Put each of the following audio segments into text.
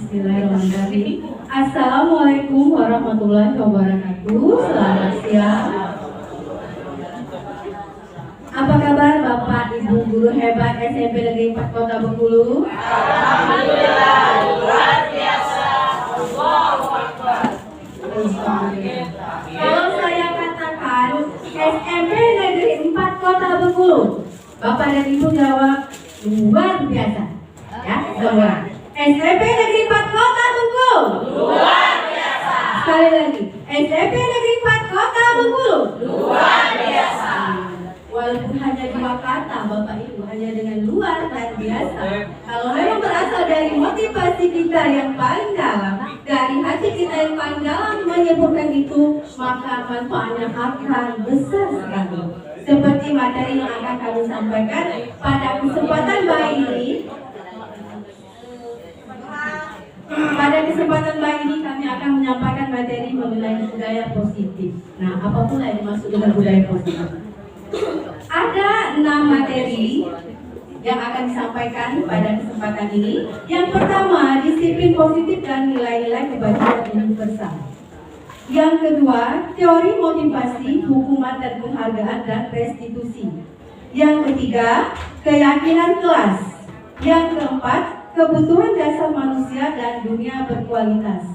Bismillahirrahmanirrahim. Assalamualaikum warahmatullahi wabarakatuh. Selamat siang. Apa kabar Bapak Ibu guru hebat SMP Negeri 4 Kota Bengkulu? Alhamdulillah, luar biasa. Allahu Akbar. Kalau saya katakan SMP Negeri 4 Kota Bengkulu, Bapak dan Ibu jawab luar biasa. Ya, semua. SMP Negeri 4 Kota Bengkulu. Luar biasa. Sekali lagi, SMP Negeri 4 Kota Bengkulu. Luar biasa. Walaupun hanya dua kata Bapak Ibu, hanya dengan luar dan biasa, kalau memang berasal dari motivasi kita yang paling dalam, dari hati kita yang paling dalam menyebutkan itu, maka manfaatnya akan besar sekali. Seperti materi yang akan kami sampaikan pada kesempatan baik ini. Pada kesempatan baik ini kami akan menyampaikan materi mengenai budaya positif. Nah, apa pula yang dimaksud dengan budaya positif? Ada 6 materi yang akan disampaikan pada kesempatan ini. Yang pertama, disiplin positif dan nilai-nilai kebajikan universal. Yang kedua, teori motivasi, hukuman dan penghargaan dan restitusi. Yang ketiga, keyakinan kelas. Yang keempat, kebutuhan dasar manusia dan dunia berkualitas.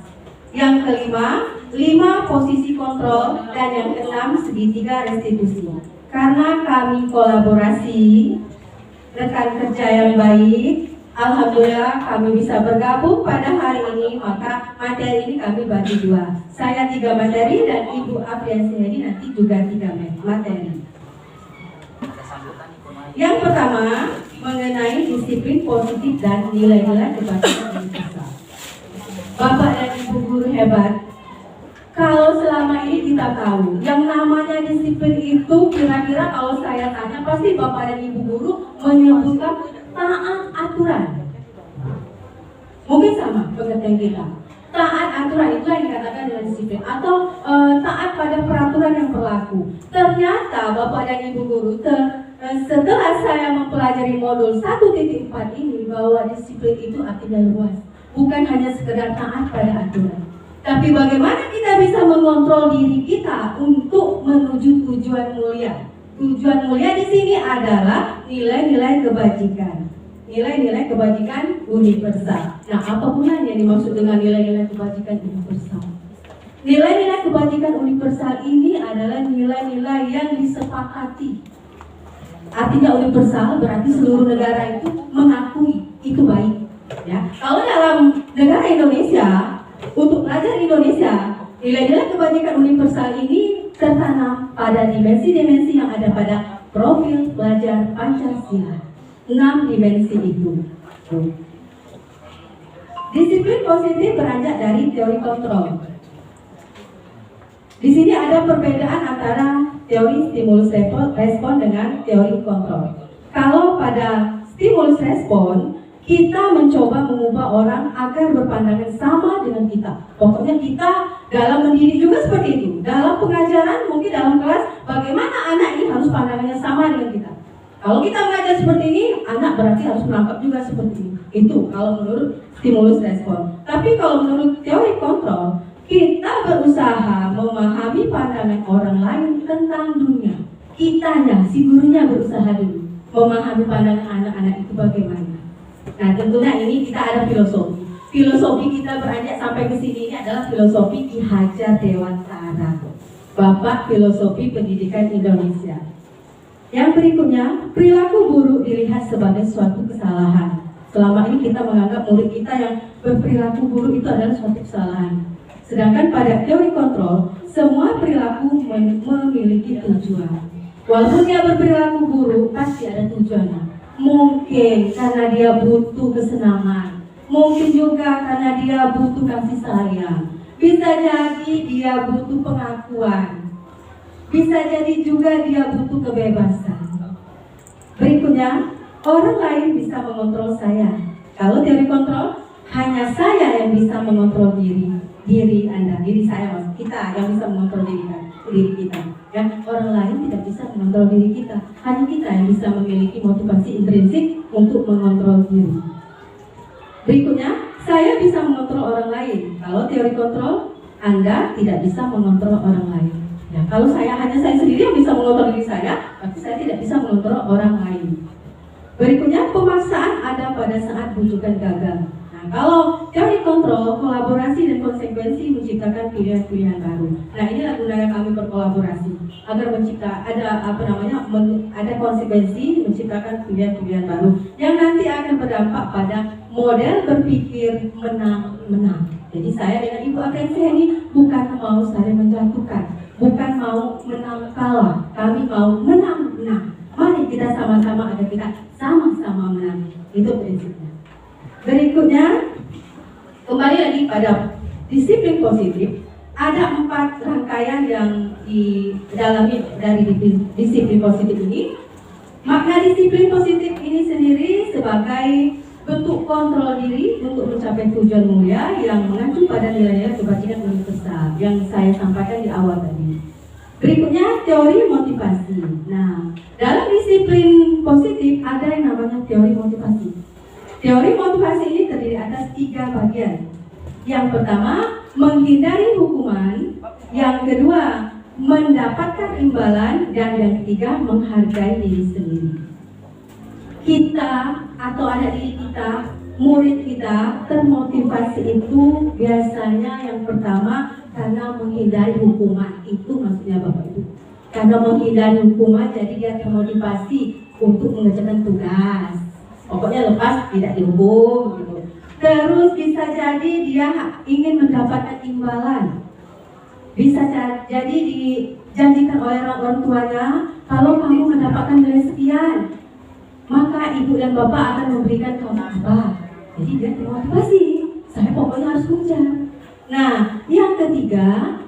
Yang kelima, 5 posisi kontrol. Dan yang keenam, segitiga restitusi. Karena kami kolaborasi, rekan kerja yang baik, alhamdulillah kami bisa bergabung pada hari ini. Maka materi ini kami bagi 2. Saya 3 materi dan Ibu Afriansyah nanti juga 3 materi. Yang pertama, mengenai disiplin positif dan nilai-nilai kebajikan universal. Bapak dan Ibu guru hebat, kalau selama ini kita tahu yang namanya disiplin itu, kira-kira kalau saya tanya pasti Bapak dan Ibu guru menyebutkan taat aturan. Mungkin sama pengertian kita. Taat aturan itu yang dikatakan dengan disiplin, atau taat pada peraturan yang berlaku. Ternyata Bapak dan Ibu guru setelah saya mempelajari modul 1.4 ini, bahwa disiplin itu artinya luas, bukan hanya sekedar taat pada aturan. Tapi bagaimana kita bisa mengontrol diri kita untuk menuju tujuan mulia? Tujuan mulia di sini adalah nilai-nilai kebajikan. Nilai-nilai kebajikan universal. Nah, apa pula yang dimaksud dengan nilai-nilai kebajikan universal? Nilai-nilai kebajikan universal ini adalah nilai-nilai yang disepakati. Artinya universal berarti seluruh negara itu mengakui itu baik. Ya, kalau dalam negara Indonesia, untuk pelajar Indonesia, nilai-nilai kebajikan universal ini tertanam pada dimensi-dimensi yang ada pada profil pelajar Pancasila. 6 dimensi itu. Disiplin positif beranjak dari teori kontrol. Di sini ada perbedaan antara teori stimulus respon dengan teori kontrol. Kalau pada stimulus respon, kita mencoba mengubah orang agar berpandangan sama dengan kita. Pokoknya kita dalam mendidik juga seperti itu. Dalam pengajaran, mungkin dalam kelas, bagaimana anak ini harus pandangannya sama dengan kita. Kalau kita mengajar seperti ini, anak berarti harus menangkap juga seperti ini. Itu kalau menurut stimulus respon. Tapi kalau menurut teori kontrol, kita berusaha memahami pandangan orang lain tentang dunia. Kitanya, si gurunya berusaha dulu memahami pandangan anak-anak itu bagaimana. Nah, tentunya ini kita ada filosofi. Filosofi kita beranjak sampai ke sini ini adalah filosofi Ki Hajar Dewantara, Bapak Filosofi Pendidikan Indonesia. Yang berikutnya, perilaku buruk dilihat sebagai suatu kesalahan. Selama ini kita menganggap murid kita yang berperilaku buruk itu adalah suatu kesalahan. Sedangkan pada teori kontrol, semua perilaku memiliki tujuan. Walaupun dia berperilaku buruk, pasti ada tujuannya. Mungkin karena dia butuh kesenangan, mungkin juga karena dia butuh kasih sayang, bisa jadi dia butuh pengakuan, bisa jadi juga dia butuh kebebasan. Berikutnya, orang lain bisa mengontrol saya. Kalau teori kontrol, hanya saya yang bisa mengontrol diri Anda, diri saya, kita yang bisa mengontrol diri kita. Ya, orang lain tidak bisa mengontrol diri kita. Hanya kita yang bisa memiliki motivasi intrinsik untuk mengontrol diri. Berikutnya, saya bisa mengontrol orang lain. Kalau teori kontrol, Anda tidak bisa mengontrol orang lain. Ya, kalau hanya saya sendiri yang bisa mengontrol diri saya, tapi saya tidak bisa mengontrol orang lain. Berikutnya, pemaksaan ada pada saat bujukan gagal. Nah, kalau teori kontrol, kolaborasi dan konsekuensi menciptakan pilihan-pilihan baru. Nah, inilah gunanya kami berkolaborasi agar ada konsekuensi menciptakan pilihan-pilihan baru yang nanti akan berdampak pada model berpikir menang-menang. Jadi saya dengan Ibu Akensi ini bukan mau saling menjatuhkan, bukan mau menang kalah, kami mau menang-menang. Mari kita sama-sama agar kita sama-sama menang. Itu prinsipnya. Berikutnya, kembali lagi pada disiplin positif. Ada 4 rangkaian yang didalami dari disiplin positif ini. Makna disiplin positif ini sendiri sebagai bentuk kontrol diri untuk mencapai tujuan mulia yang mengacu pada nilai-nilai kebajikan universal yang saya sampaikan di awal tadi. Berikutnya, teori motivasi. Nah, dalam disiplin positif ada yang namanya teori motivasi. Teori motivasi ini terdiri atas 3 bagian. Yang pertama, menghindari hukuman. Yang kedua, mendapatkan imbalan. Dan yang ketiga, menghargai diri sendiri. Kita atau anak didik kita, murid kita, termotivasi itu biasanya yang pertama karena menghindari hukuman. Itu maksudnya Bapak Ibu. Karena menghindari hukuman, jadi dia termotivasi untuk mengerjakan tugas. Pokoknya lepas tidak dihukum gitu. Terus bisa jadi dia ingin mendapatkan imbalan. Bisa jadi dijanjikan oleh orang tuanya, kalau kamu mendapatkan nilai sekian, maka ibu dan bapak akan memberikan kamu apa. Jadi dia termotivasi, saya pokoknya harus mengejar. Nah, yang ketiga,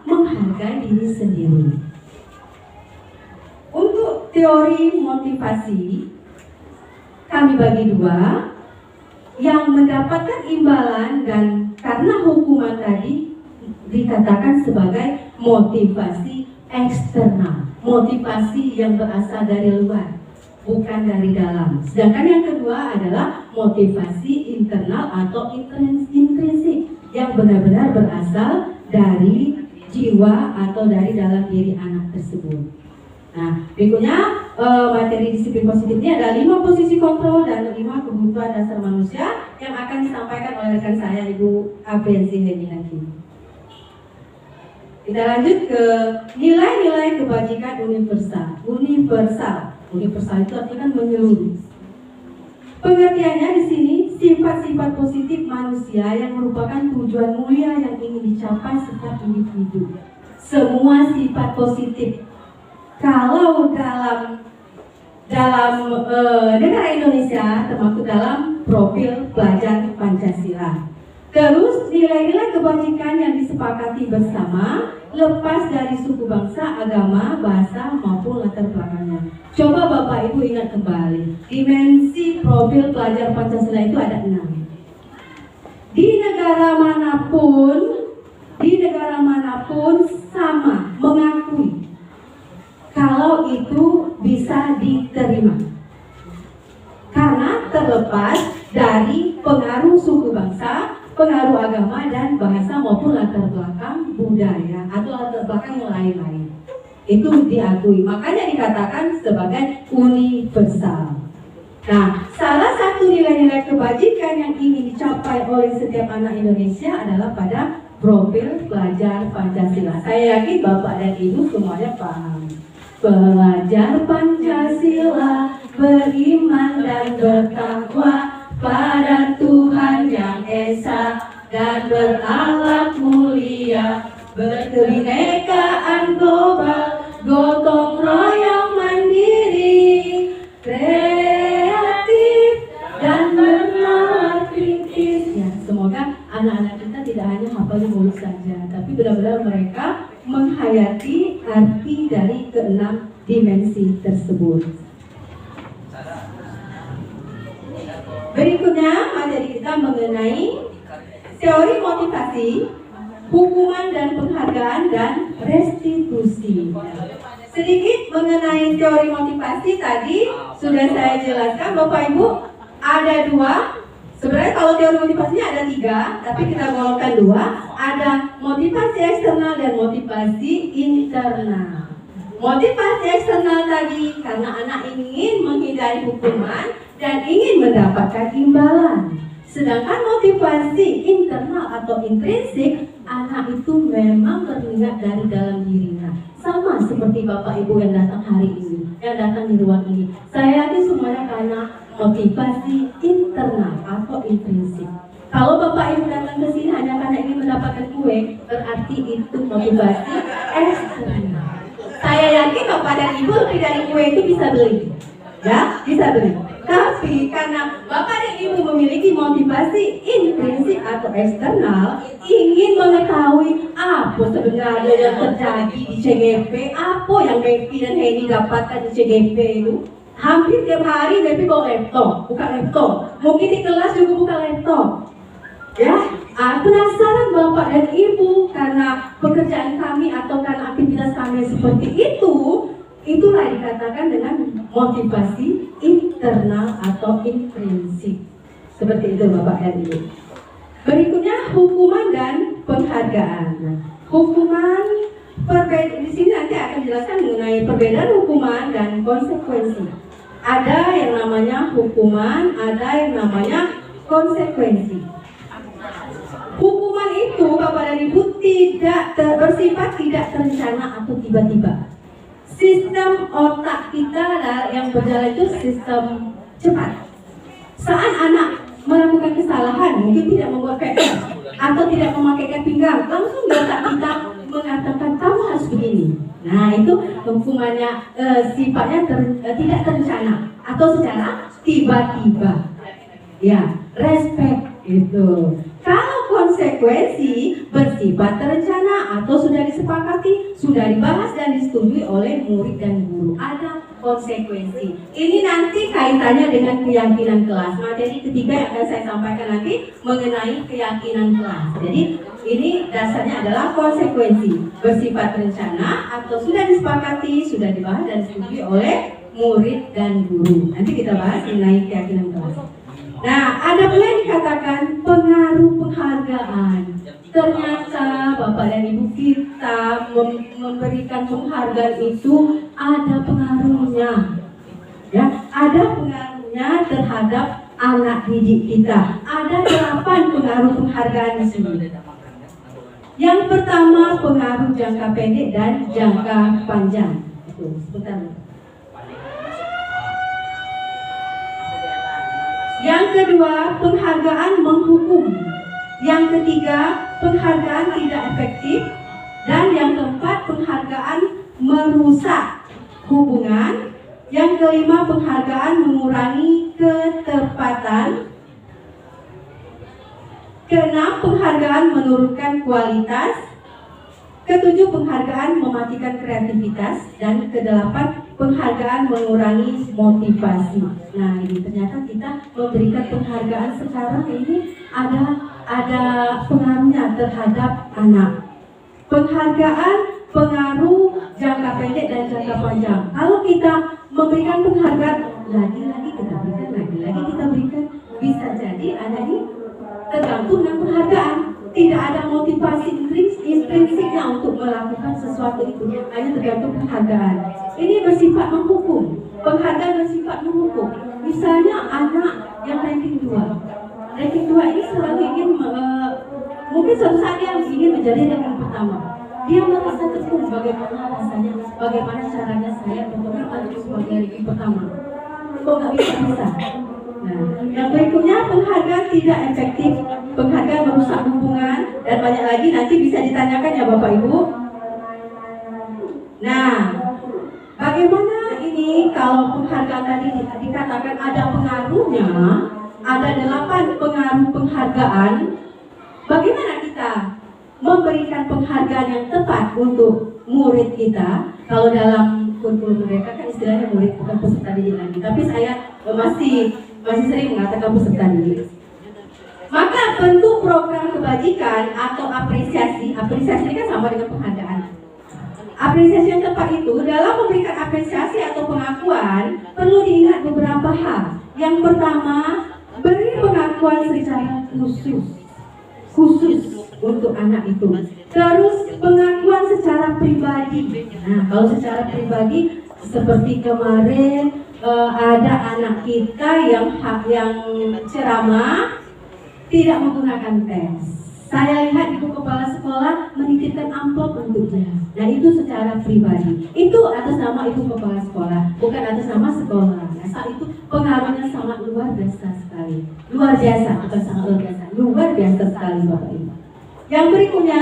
menghargai diri sendiri. Untuk teori motivasi, kami bagi 2. Yang mendapatkan imbalan dan karena hukuman tadi dikatakan sebagai motivasi eksternal. Motivasi yang berasal dari luar, bukan dari dalam. Sedangkan yang kedua adalah motivasi internal atau intrinsik yang benar-benar berasal dari jiwa atau dari dalam diri anak tersebut. Nah, berikutnya materi disiplin positif ini ada 5 posisi kontrol dan 5 kebutuhan dasar manusia yang akan disampaikan oleh rekan saya Ibu Apriansi Heni lagi. Kita lanjut ke nilai-nilai kebajikan universal. Universal itu artinya kan menyeluruh. Pengertiannya di sini sifat-sifat positif manusia yang merupakan tujuan mulia yang ingin dicapai setiap individu. Semua sifat positif. Kalau dalam negara Indonesia termasuk dalam profil pelajar Pancasila. Terus nilai-nilai kebajikan yang disepakati bersama lepas dari suku bangsa, agama, bahasa maupun latar belakangnya. Coba Bapak Ibu ingat kembali, dimensi profil pelajar Pancasila itu ada 6. Di negara manapun sama mengakui kalau itu bisa diterima. Karena terlepas dari pengaruh suku bangsa, pengaruh agama dan bahasa maupun latar belakang budaya atau latar belakang yang lain-lain. Itu diakui, makanya dikatakan sebagai universal. Nah, salah satu nilai-nilai kebajikan yang ingin dicapai oleh setiap anak Indonesia adalah pada profil pelajar Pancasila. Saya yakin Bapak dan Ibu semuanya paham. Pelajar Pancasila beriman dan bertakwa pada Tuhan yang Esa dan berakhlak mulia, berkebinekaan global, gotong royong mandiri, kreatif dan bernalar kritis. Ya, semoga anak-anak kita tidak hanya hafal di mulut saja, tapi benar-benar mereka menghayati arti dari ke-6 dimensi tersebut. Berikutnya materi kita mengenai teori motivasi, hukuman dan penghargaan dan restitusi. Sedikit mengenai teori motivasi tadi sudah saya jelaskan Bapak Ibu, ada 2, Sebenarnya kalau teori motivasinya ada 3, tapi kita golongkan 2. Ada motivasi eksternal dan motivasi internal. Motivasi eksternal tadi karena anak ingin menghindari hukuman dan ingin mendapatkan imbalan. Sedangkan motivasi internal atau intrinsik, anak itu memang teringat dari dalam dirinya. Sama seperti Bapak Ibu yang datang hari ini, yang datang di ruang ini. Saya yakin semuanya karena motivasi internal atau intrinsik. Kalau Bapak Ibu datang ke sini hanya karena ingin mendapatkan kue, berarti itu motivasi eksternal. Saya yakin Bapak dan Ibu lebih dari kue itu bisa beli, ya, bisa beli. Tapi karena Bapak dan Ibu memiliki motivasi intrinsik atau eksternal, ingin mengetahui apa sebenarnya yang terjadi di CGP, apa yang Bepi dan Heni dapatkan di CGP itu. Hampir tiap hari Bepi bawa laptop, buka laptop. Mungkin di kelas juga buka laptop. Ya, penasaran Bapak dan Ibu karena pekerjaan kami atau karena aktivitas kami seperti itu, itulah dikatakan dengan motivasi internal atau intrinsik. Seperti itu Bapak dan Ibu. Berikutnya hukuman dan penghargaan. Hukuman di sini nanti akan jelaskan mengenai perbedaan hukuman dan konsekuensi. Ada yang namanya hukuman, ada yang namanya konsekuensi. Hukuman itu Bapak dan Ibu bersifat tidak terencana atau tiba-tiba. Sistem otak kita yang berjalan itu sistem cepat. Saat anak melakukan kesalahan, mungkin tidak membuat PR atau tidak memakaikan pinggang, langsung di otak kita mengatakan kamu harus begini. Nah itu hukumannya sifatnya tidak terencana atau secara tiba-tiba. Ya, respect itu. Kalau konsekuensi bersifat terencana atau sudah disepakati, sudah dibahas dan disetujui oleh murid dan guru. Ada konsekuensi. Ini nanti kaitannya dengan keyakinan kelas. Materi ketiga yang akan saya sampaikan nanti mengenai keyakinan kelas. Jadi ini dasarnya adalah konsekuensi bersifat terencana atau sudah disepakati, sudah dibahas dan disetujui oleh murid dan guru. Nanti kita bahas mengenai keyakinan kelas. Nah, ada pula yang dikatakan pengaruh penghargaan. Ternyata Bapak dan Ibu kita memberikan penghargaan itu ada pengaruhnya. Ya, ada pengaruhnya terhadap anak didik kita. Ada 8 pengaruh penghargaan di sini. Yang pertama pengaruh jangka pendek dan jangka panjang. Itu sebentar. Yang kedua, penghargaan menghukum. Yang ketiga, penghargaan tidak efektif. Dan yang keempat, penghargaan merusak hubungan. Yang kelima, penghargaan mengurangi ketepatan. Keenam, penghargaan menurunkan kualitas. Ketujuh, penghargaan mematikan kreativitas. Dan kedelapan, penghargaan mengurangi motivasi. Nah, ini ternyata kita memberikan penghargaan sekarang ini ada pengaruhnya terhadap anak. Penghargaan pengaruh jangka pendek dan jangka panjang. Kalau kita memberikan penghargaan lagi-lagi kita berikan, lagi-lagi kita berikan, bisa jadi anak ini tergantung dengan penghargaan. Tidak ada motivasi intrinsiknya untuk melakukan sesuatu itu, hanya tergantung penghargaan. Ini bersifat menghukum. Penghargaan bersifat menghukum. Misalnya anak yang ranking 2 ini selalu ingin mungkin suatu saat dia ingin menjadi ranking pertama. Dia merasa terpuruk bagaimana rasanya, bagaimana caranya saya untuk maju sebagai ranking pertama. Kok nggak bisa? Nah, yang berikutnya penghargaan tidak efektif, penghargaan merusak hubungan, dan banyak lagi nanti bisa ditanyakan ya Bapak Ibu. Nah, bagaimana ini kalau penghargaan tadi dikatakan ada pengaruhnya, ada 8 pengaruh penghargaan. Bagaimana kita memberikan penghargaan yang tepat untuk murid kita? Kalau dalam kurikulum mereka kan istilahnya murid, bukan peserta didik lagi. Tapi saya masih sering mengatakan peserta didik. Maka bentuk program kebajikan atau apresiasi ini kan sama dengan penghargaan. Apresiasi yang tepat itu dalam memberikan apresiasi atau pengakuan perlu diingat beberapa hal. Yang pertama, beri pengakuan secara khusus untuk anak itu. Terus pengakuan secara pribadi. Nah, kalau secara pribadi seperti kemarin ada anak kita yang ceramah tidak menggunakan tes. Saya lihat ibu kepala sekolah menitipkan amplop untuk dia. Nah, itu secara pribadi. Itu atas nama ibu kepala sekolah, bukan atas nama sekolah. Nah, saat itu pengaruhnya sangat luar biasa sekali. Luar biasa, bukan sangat luar biasa. Luar biasa sekali Bapak Ibu. Yang berikutnya,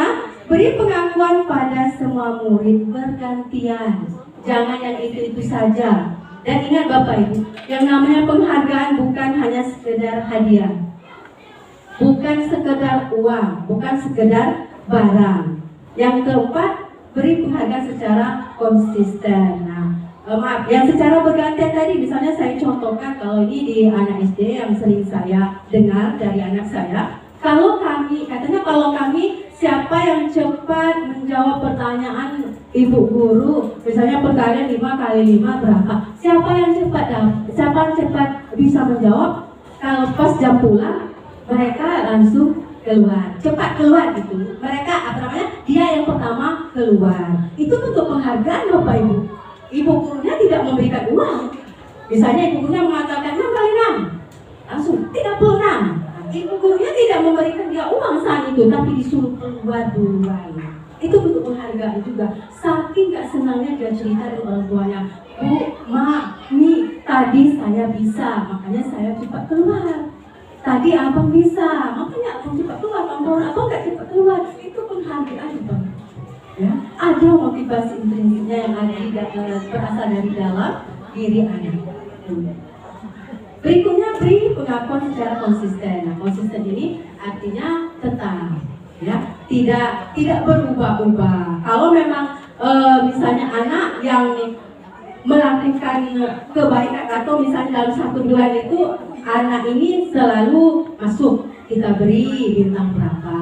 beri pengakuan pada semua murid bergantian. Jangan yang itu saja. Dan ingat Bapak Ibu, yang namanya penghargaan bukan hanya sekedar hadiah. Bukan sekedar uang, bukan sekedar barang. Yang keempat, beri penghargaan secara konsisten. Nah, yang secara bergantian tadi, misalnya saya contohkan kalau ini di anak SD yang sering saya dengar dari anak saya, kalau kami siapa yang cepat menjawab pertanyaan ibu guru, misalnya pertanyaan 5 kali 5 berapa? Siapa yang cepat bisa menjawab? Kalau pas jam pulang, mereka langsung keluar, cepat keluar gitu. Mereka dia yang pertama keluar. Itu bentuk penghargaan Bapak Ibu. Ibu gurunya tidak memberikan uang. Misalnya ibu gurunya mengatakan 6 kali 6, langsung 36. Ibu gurunya tidak memberikan dia uang saat itu, tapi disuruh keluar duluan. Itu bentuk penghargaan juga. Saking gak senangnya dia cerita dengan orang tuanya, Bu, Ma, nih tadi saya bisa, makanya saya cepat keluar. Tadi abang bisa, makanya abang cepat keluar. Abang gak cepat keluar. Itu penghargaan Bang. Ya, ada motivasi intrinsiknya yang berasal dari dalam diri anak. Berikutnya, beri pengakuan secara konsisten. Nah, konsisten ini artinya tetap, ya, tidak berubah-ubah. Kalau memang misalnya anak yang melakukan kebaikan atau misalnya dalam 1 bulan itu anak ini selalu masuk, kita beri bintang berapa.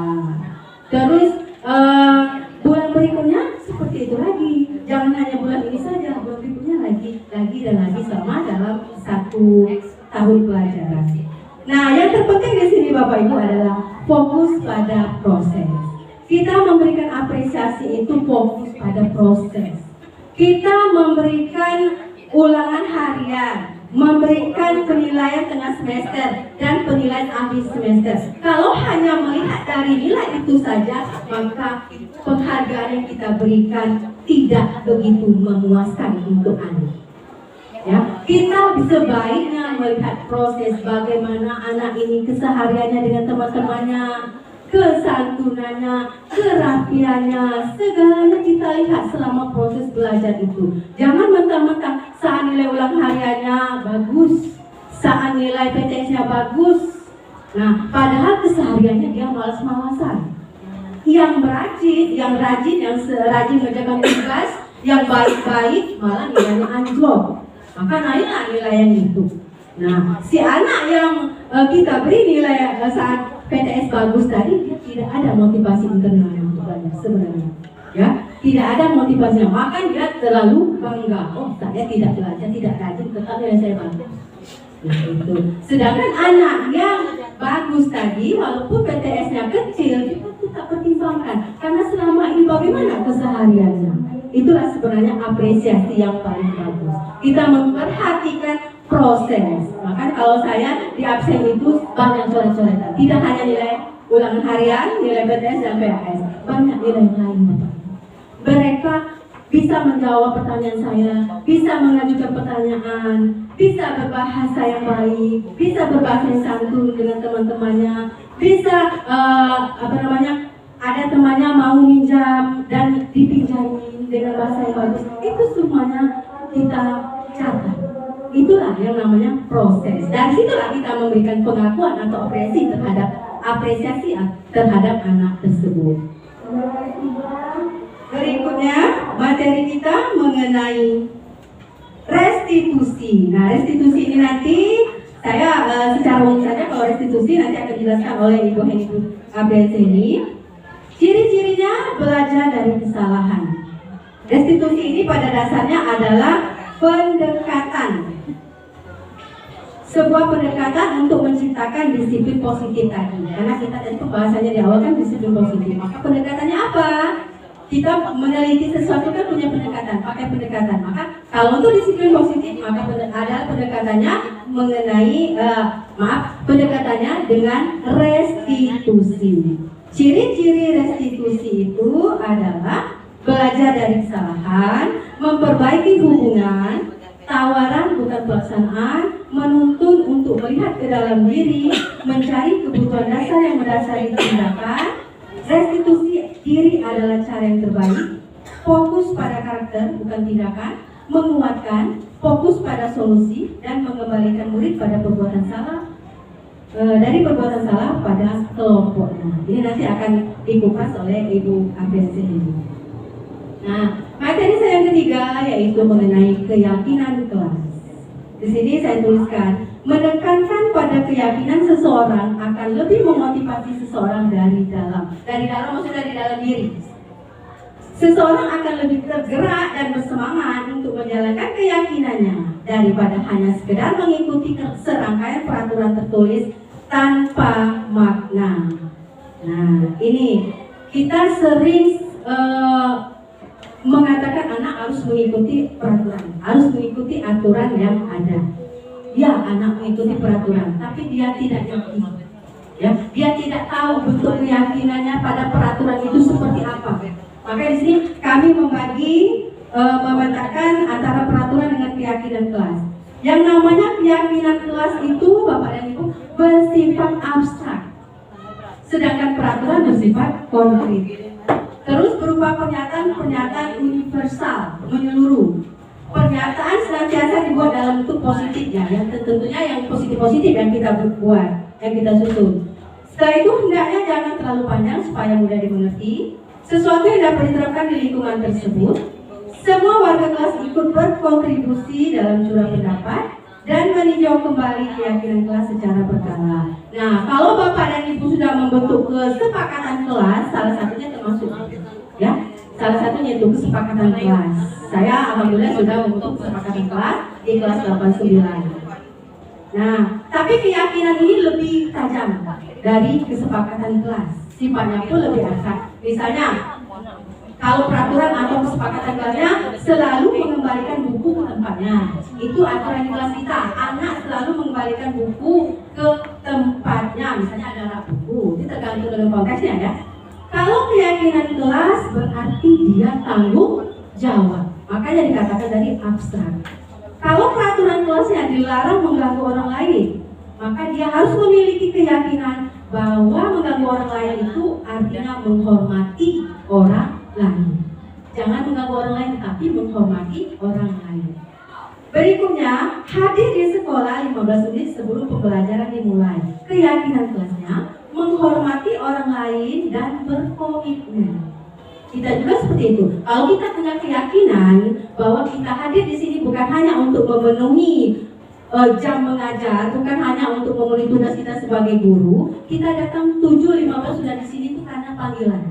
Terus bulan berikutnya seperti itu lagi. Jangan hanya bulan ini saja, bulan berikutnya lagi dan lagi selama dalam 1 tahun pelajaran. Nah, yang terpenting di sini Bapak Ibu adalah fokus pada proses. Kita memberikan apresiasi itu fokus pada proses. Kita memberikan ulangan harian, memberikan penilaian tengah semester dan penilaian akhir semester. Kalau hanya melihat dari nilai itu saja, maka penghargaan yang kita berikan tidak begitu memuaskan untuk anak. Ya, kita sebaiknya melihat proses bagaimana anak ini kesehariannya dengan teman-temannya, kesantunannya, kerapiannya, segalanya kita lihat selama proses belajar itu. Jangan mentang-mentang saat nilai ulang hariannya bagus, saat nilai PTS-nya bagus. Nah, padahal kesehariannya dia malas-malasan. Yang rajin mengerjakan tugas, yang baik-baik malah nilainya anjlok. Maka naiklah nilai yang itu. Nah, si anak yang kita beri nilai saat PTS bagus tadi, dia tidak ada motivasi internal untuk belajar sebenarnya. Ya, tidak ada motivasinya. Maka dia terlalu bangga. Oh, saya tidak belajar, tidak rajin, tetap nilai saya bagus. Nah, itu. Sedangkan anak yang bagus tadi, walaupun PTS-nya kecil, kita tetap pertimbangkan. Karena selama ini bagaimana kesehariannya? Itulah sebenarnya apresiasi yang paling bagus. Kita memperhatikan proses. Maka kalau saya di absen itu banyak coret-coretan. Tidak hanya nilai ulangan harian, nilai PTS dan PAS, banyak nilai lain. Mereka bisa menjawab pertanyaan saya, bisa mengajukan pertanyaan, bisa berbahasa yang baik, bisa berbahasa yang santun dengan teman-temannya, bisa ada temannya mau minjam dan dipinjami dengan bahasa yang bagus. Itu semuanya kita catat. Itulah yang namanya proses. Dari situlah kita memberikan pengakuan atau apresiasi terhadap anak tersebut. Berikutnya materi kita mengenai restitusi. Nah, restitusi ini nanti saya secara umum saja, kalau restitusi nanti akan dijelaskan oleh Ibu Heni Abrianseni. Ciri-cirinya belajar dari kesalahan. Restitusi ini pada dasarnya adalah pendekatan sebuah pendekatan untuk menciptakan disiplin positif tadi. Karena kita itu bahasanya di awal kan disiplin positif. Maka pendekatannya apa? Kita meneliti sesuatu kan punya pendekatan, pakai pendekatan. Maka kalau untuk disiplin positif, maka ada pendekatannya mengenai pendekatannya dengan restitusi. Ciri-ciri restitusi itu adalah belajar dari kesalahan, memperbaiki hubungan, tawaran bukan pelaksanaan, menuntun untuk melihat ke dalam diri, mencari kebutuhan dasar yang mendasari tindakan. Restitusi diri adalah cara yang terbaik. Fokus pada karakter bukan tindakan, menguatkan, fokus pada solusi dan mengembalikan murid pada perbuatan salah dari perbuatan salah pada kelompoknya. Ini nanti akan dikupas oleh Ibu Apresi ini. Nah, materi saya yang ketiga yaitu mengenai keyakinan kelas. Di sini saya tuliskan, menekankan pada keyakinan seseorang akan lebih memotivasi seseorang dari dalam. Dari dalam maksudnya dari dalam diri. Seseorang akan lebih tergerak dan bersemangat untuk menjalankan keyakinannya daripada hanya sekedar mengikuti serangkaian peraturan tertulis tanpa makna. Nah, ini kita sering mengatakan anak harus mengikuti peraturan, harus mengikuti aturan yang ada. Ya, anak mengikuti peraturan, tapi dia tidak yakin. Ya, dia tidak tahu bentuk keyakinannya pada peraturan itu seperti apa. Maka di sini kami memetakan antara peraturan dengan keyakinan kelas. Yang namanya keyakinan kelas itu, Bapak dan Ibu, bersifat abstrak, sedangkan peraturan bersifat konkret. Terus berupa pernyataan universal, menyeluruh. Pernyataan senantiasa dibuat dalam bentuk positif ya, yang tentunya yang positif-positif yang kita buat, yang kita susun. Setelah itu hendaknya jangan terlalu panjang supaya mudah dimengerti. Sesuatu yang dapat diterapkan di lingkungan tersebut. Semua warga kelas ikut berkontribusi dalam curah pendapat dan meninjau kembali keyakinan kelas secara berkala. Nah, kalau Bapak dan Ibu sudah membentuk kesepakatan kelas, salah satunya termasuk ya, salah satunya itu kesepakatan kelas. Saya alhamdulillah sudah membentuk kesepakatan kelas di kelas 89. Nah, tapi keyakinan ini lebih tajam dari kesepakatan kelas. Sifatnya pun lebih abstrak. Misalnya, kalau peraturan atau kesepakatan kelasnya selalu mengembalikan buku ke tempatnya. Itu aturan di kelas kita. Anak selalu mengembalikan buku ke tempatnya. Misalnya ada rak buku. Itu tergantung dengan konteksnya ya. Kalau keyakinan kelas berarti dia tanggung jawab. Makanya dikatakan dari abstrak. Kalau peraturan kelasnya dilarang mengganggu orang lain, maka dia harus memiliki keyakinan bahwa mengganggu orang lain itu artinya menghormati orang lain. Jangan mengganggu orang lain, tapi menghormati orang lain. Berikutnya, hadir di sekolah 15 menit sebelum pembelajaran dimulai. Keyakinan kelasnya menghormati orang lain dan berkomitmen. Kita juga seperti itu. Kalau kita punya keyakinan bahwa kita hadir di sini bukan hanya untuk memenuhi jam mengajar, bukan hanya untuk memenuhi tugas kita sebagai guru, kita datang 7.15 sudah di sini itu karena panggilan.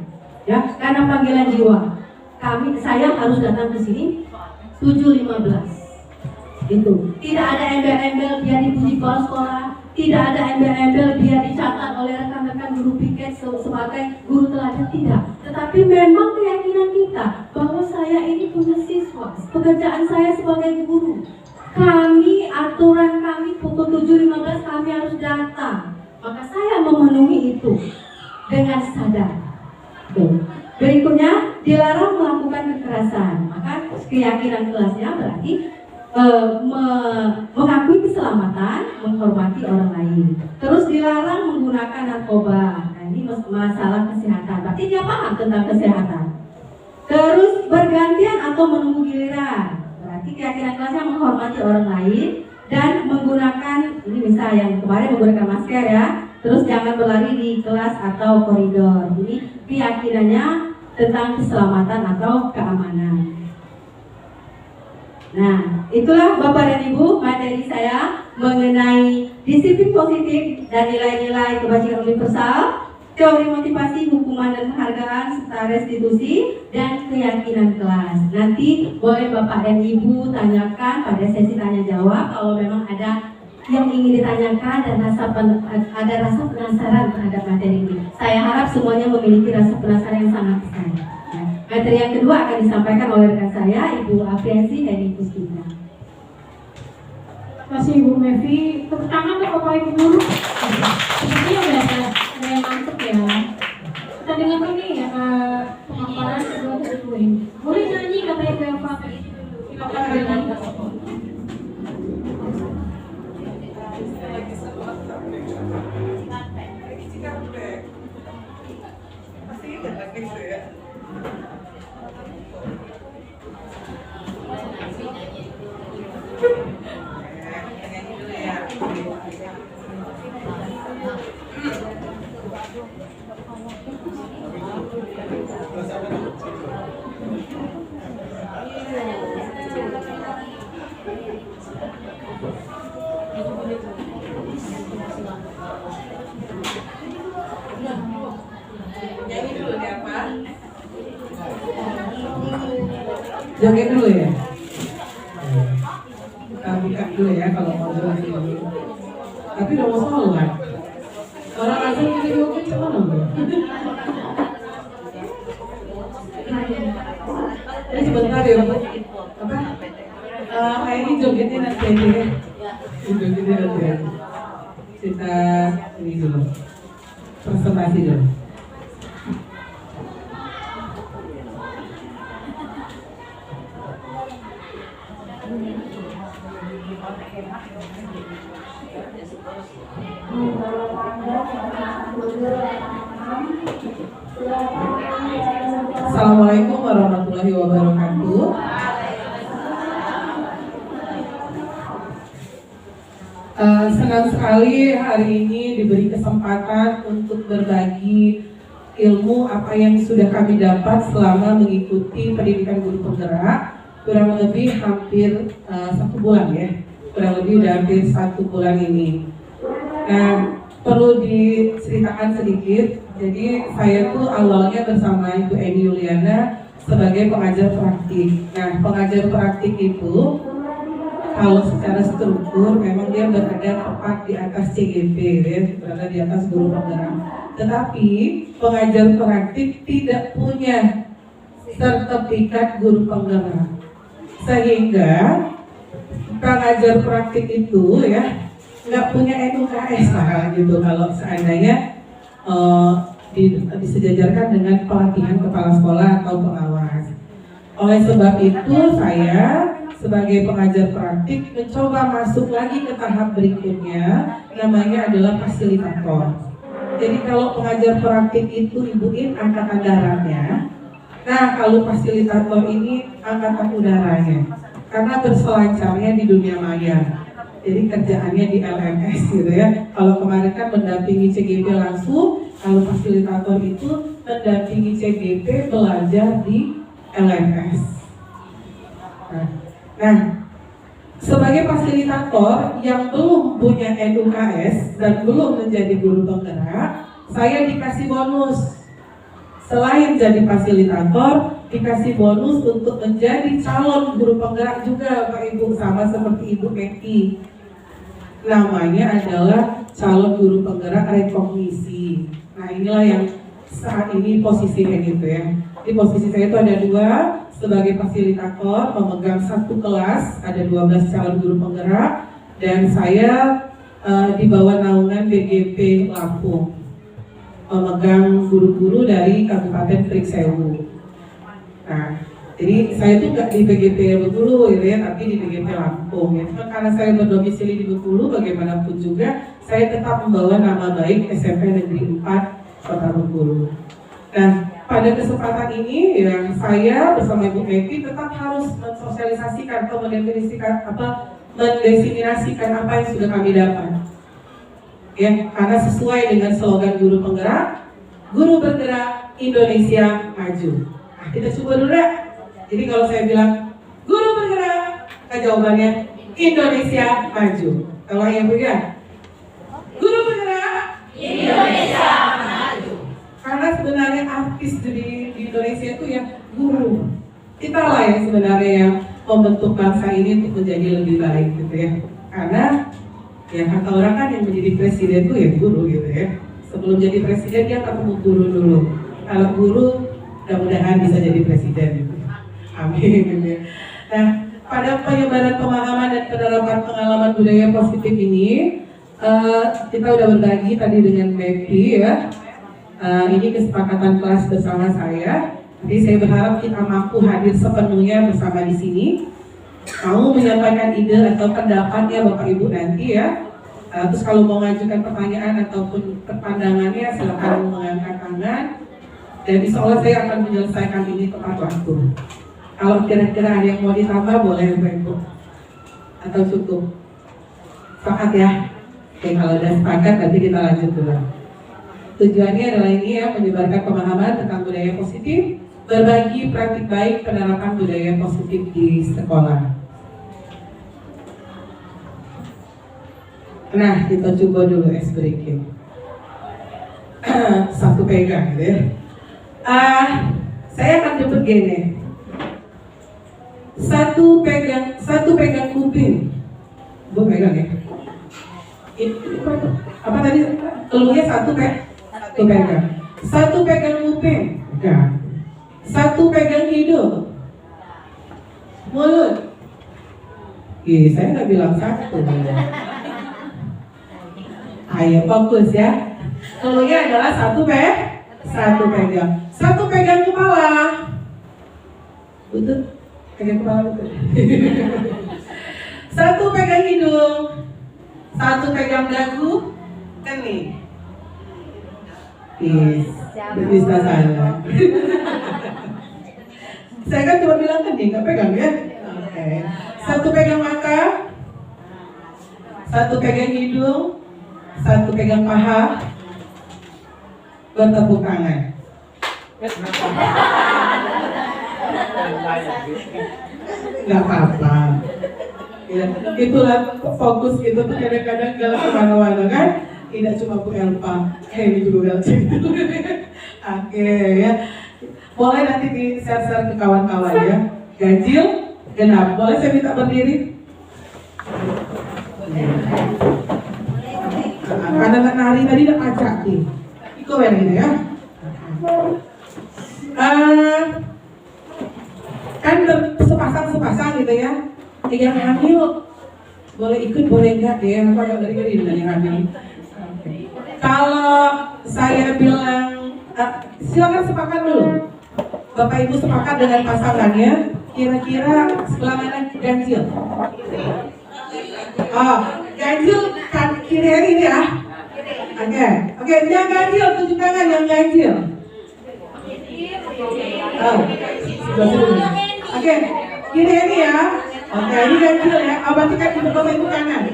Ya, karena panggilan jiwa. Saya harus datang ke sini 7.15. Itu. Tidak ada embel-embel biar dipuji kepala sekolah, tidak ada embel-embel biar dicatat oleh rekan-rekan guru piket sebagai guru teladan, tidak. Tetapi memang keyakinan kita bahwa saya ini punya siswa, pekerjaan saya sebagai guru. Aturan kami pukul 7.15 kami harus datang. Maka saya memenuhi itu dengan sadar. Berikutnya, dilarang melakukan kekerasan. Maka keyakinan kelasnya berarti mengakui keselamatan, menghormati orang lain. Terus dilarang menggunakan narkoba. Nah, ini masalah kesehatan. Berarti dia paham tentang kesehatan. Terus bergantian atau menunggu giliran. Berarti keyakinan kelasnya menghormati orang lain dan menggunakan, ini misal yang kemarin menggunakan masker ya. Terus jangan berlari di kelas atau koridor. Ini keyakinannya tentang keselamatan atau keamanan. Nah, itulah Bapak dan Ibu materi saya mengenai disiplin positif dan nilai-nilai kebajikan universal, teori motivasi, hukuman dan penghargaan, serta restitusi dan keyakinan kelas. Nanti boleh Bapak dan Ibu tanyakan pada sesi tanya jawab kalau memang ada yang ingin ditanyakan dan ada rasa penasaran terhadap materi ini. Saya harap semuanya memiliki rasa penasaran yang sangat besar. Ya. Materi yang kedua akan disampaikan oleh rekan saya, Ibu Apriansi Hedi Puspita. Terima kasih Ibu Mevi. Tepuk tangan untuk Bapak Ibu guru. Sepertinya udah ada yang mantep ya. Kita dengarkan nih ya pemaparan kedua dari Bu ini. Boleh nyanyi katanya ke Pak. Silakan nyanyi. Joget dulu ya. Kita buka dulu ya kalau mau joget dulu. Tapi udah mau sholat. Orang azan kita joget cuma nunggu. Ini sebentar ya Bu. Apa? Ini jogetnya nanti aja ya. Jogetnya nanti aja. Kita ini dulu. Presentasi dulu. Assalamualaikum warahmatullahi wabarakatuh. Senang sekali hari ini diberi kesempatan untuk berbagi ilmu apa yang sudah kami dapat selama mengikuti pendidikan guru penggerak kurang lebih hampir 1 bulan ya, kurang lebih udah hampir 1 bulan ini. Nah, perlu diceritakan sedikit. Jadi saya tuh awalnya bersama Ibu Eni Yuliana sebagai pengajar praktik. Nah, pengajar praktik itu kalau secara struktur memang dia berada tepat di atas CGP ya, berada di atas guru penggerak. Tetapi pengajar praktik tidak punya sertifikat guru penggerak. Sehingga pengajar praktik itu ya nggak punya NUKS lah gitu kalau seandainya disejajarkan dengan pelatihan kepala sekolah atau pengawas. Oleh sebab itu saya sebagai pengajar praktik mencoba masuk lagi ke tahap berikutnya, namanya adalah fasilitator. Jadi kalau pengajar praktik itu ibuin angkatan daratnya, nah kalau fasilitator ini angkatan udaranya, karena berselancarnya di dunia maya. Jadi kerjaannya di LMS gitu ya. Kalau kemarin kan mendampingi CGP langsung, kalau fasilitator itu mendampingi CGP belajar di LMS. Nah, sebagai fasilitator yang belum punya NUKS dan belum menjadi guru penggerak, saya dikasih bonus. Selain jadi fasilitator, dikasih bonus untuk menjadi calon guru penggerak juga Pak Ibu, sama seperti Ibu Meki. Namanya adalah calon guru penggerak rekognisi. Nah inilah yang saat ini posisinya gitu ya. Di posisi saya itu ada 2, sebagai fasilitator memegang 1 kelas, ada 12 calon guru penggerak, dan saya di bawah naungan BGP Lampung, memegang guru-guru dari Kabupaten Triksewu. Nah, jadi saya tuh nggak di BGP Bengkulu gitu ya, tapi di BGP Lampung ya. Cuma karena saya berdomisili di Bengkulu, bagaimanapun juga saya tetap membawa nama baik SMP Negeri 4 Kota Bengkulu. Nah, pada kesempatan ini ya saya bersama Ibu Meki tetap harus mensosialisasikan atau mendefinisikan mendefinisikan apa yang sudah kami dapat. Ya, karena sesuai dengan slogan guru penggerak, guru bergerak Indonesia maju. Nah, kita coba dulu ya. Jadi kalau saya bilang guru bergerak, jawabannya Indonesia maju. Kalau yang punya guru bergerak Indonesia maju. Karena sebenarnya artis di Indonesia itu ya guru. Kita lah yang sebenarnya yang membentuk bangsa ini untuk menjadi lebih baik gitu ya. Karena Ya kata orang kan yang menjadi presiden tuh ya guru gitu ya. Sebelum jadi presiden dia ketemu guru dulu. Kalau guru mudah-mudahan bisa jadi presiden gitu. Amin gitu ya. Nah, pada penyebaran pemahaman dan penerapan pengalaman budaya positif ini kita udah berbagi tadi dengan Mevi ya. Ini kesepakatan kelas bersama saya. Jadi saya berharap kita mampu hadir sepenuhnya bersama di sini. Mau menyampaikan ide atau pendapatnya Bapak Ibu nanti ya. Terus kalau mau mengajukan pertanyaan ataupun pandangannya silakan mengangkat tangan. Dan insya Allah saya akan menyelesaikan ini tepat waktu. Kalau kira-kira ada yang mau ditambah boleh Bapak Ibu. Atau cukup? Sepakat ya? Oke, kalau udah sepakat nanti kita lanjut dulu. Tujuannya adalah ini ya, menyebarkan pemahaman tentang budaya positif, berbagi praktik baik penerapan budaya positif di sekolah. Nah, kita coba dulu es breaking. Satu pegang gitu ya. Saya akan jemput gini. Satu pegang kuping. Bu pegang ya. Itu apa tadi? Keluarnya satu pegang. Satu pegang kuping. Pegang. Satu pegang hidung. Mulut. Saya nggak bilang satu. Ayo fokus ya. Keluarnya adalah satu pegang. Satu pegang kepala. Betul? Pegang kepala betul. Satu pegang hidung. Satu pegang dagu. Kening. Bisa salah. Saya kan cuma bilang kening, nggak pegang ya. Oke. Satu pegang mata. Satu pegang hidung. Satu pegang paha. Bertepuk tangan. Gak apa-apa ya, itulah fokus gitu tuh kadang-kadang galak kemana-mana kan. Tidak cuma Bu Elpa, ini juga galak gitu. Oke ya, boleh nanti di share-share ke kawan-kawan ya. Ganjil, genap, boleh saya minta berdiri? Karena nari tadi udah acak nih. Ikut yang ini ya. Kan sepasang gitu ya. Yang hamil boleh ikut boleh enggak ya? Aku agak ngeri dengan yang hamil. Kalau saya bilang silakan sepakat dulu. Bapak Ibu sepakat dengan pasangannya. Kira-kira sebelah mana ganjil? Ganjil kan kiri ini ya. Oke, yang ganjil tunjuk tangan yang ganjil. Oke, kiri ini ya. Oke, ini ganjil ya. Berarti kan di Bapak Ibu kanan.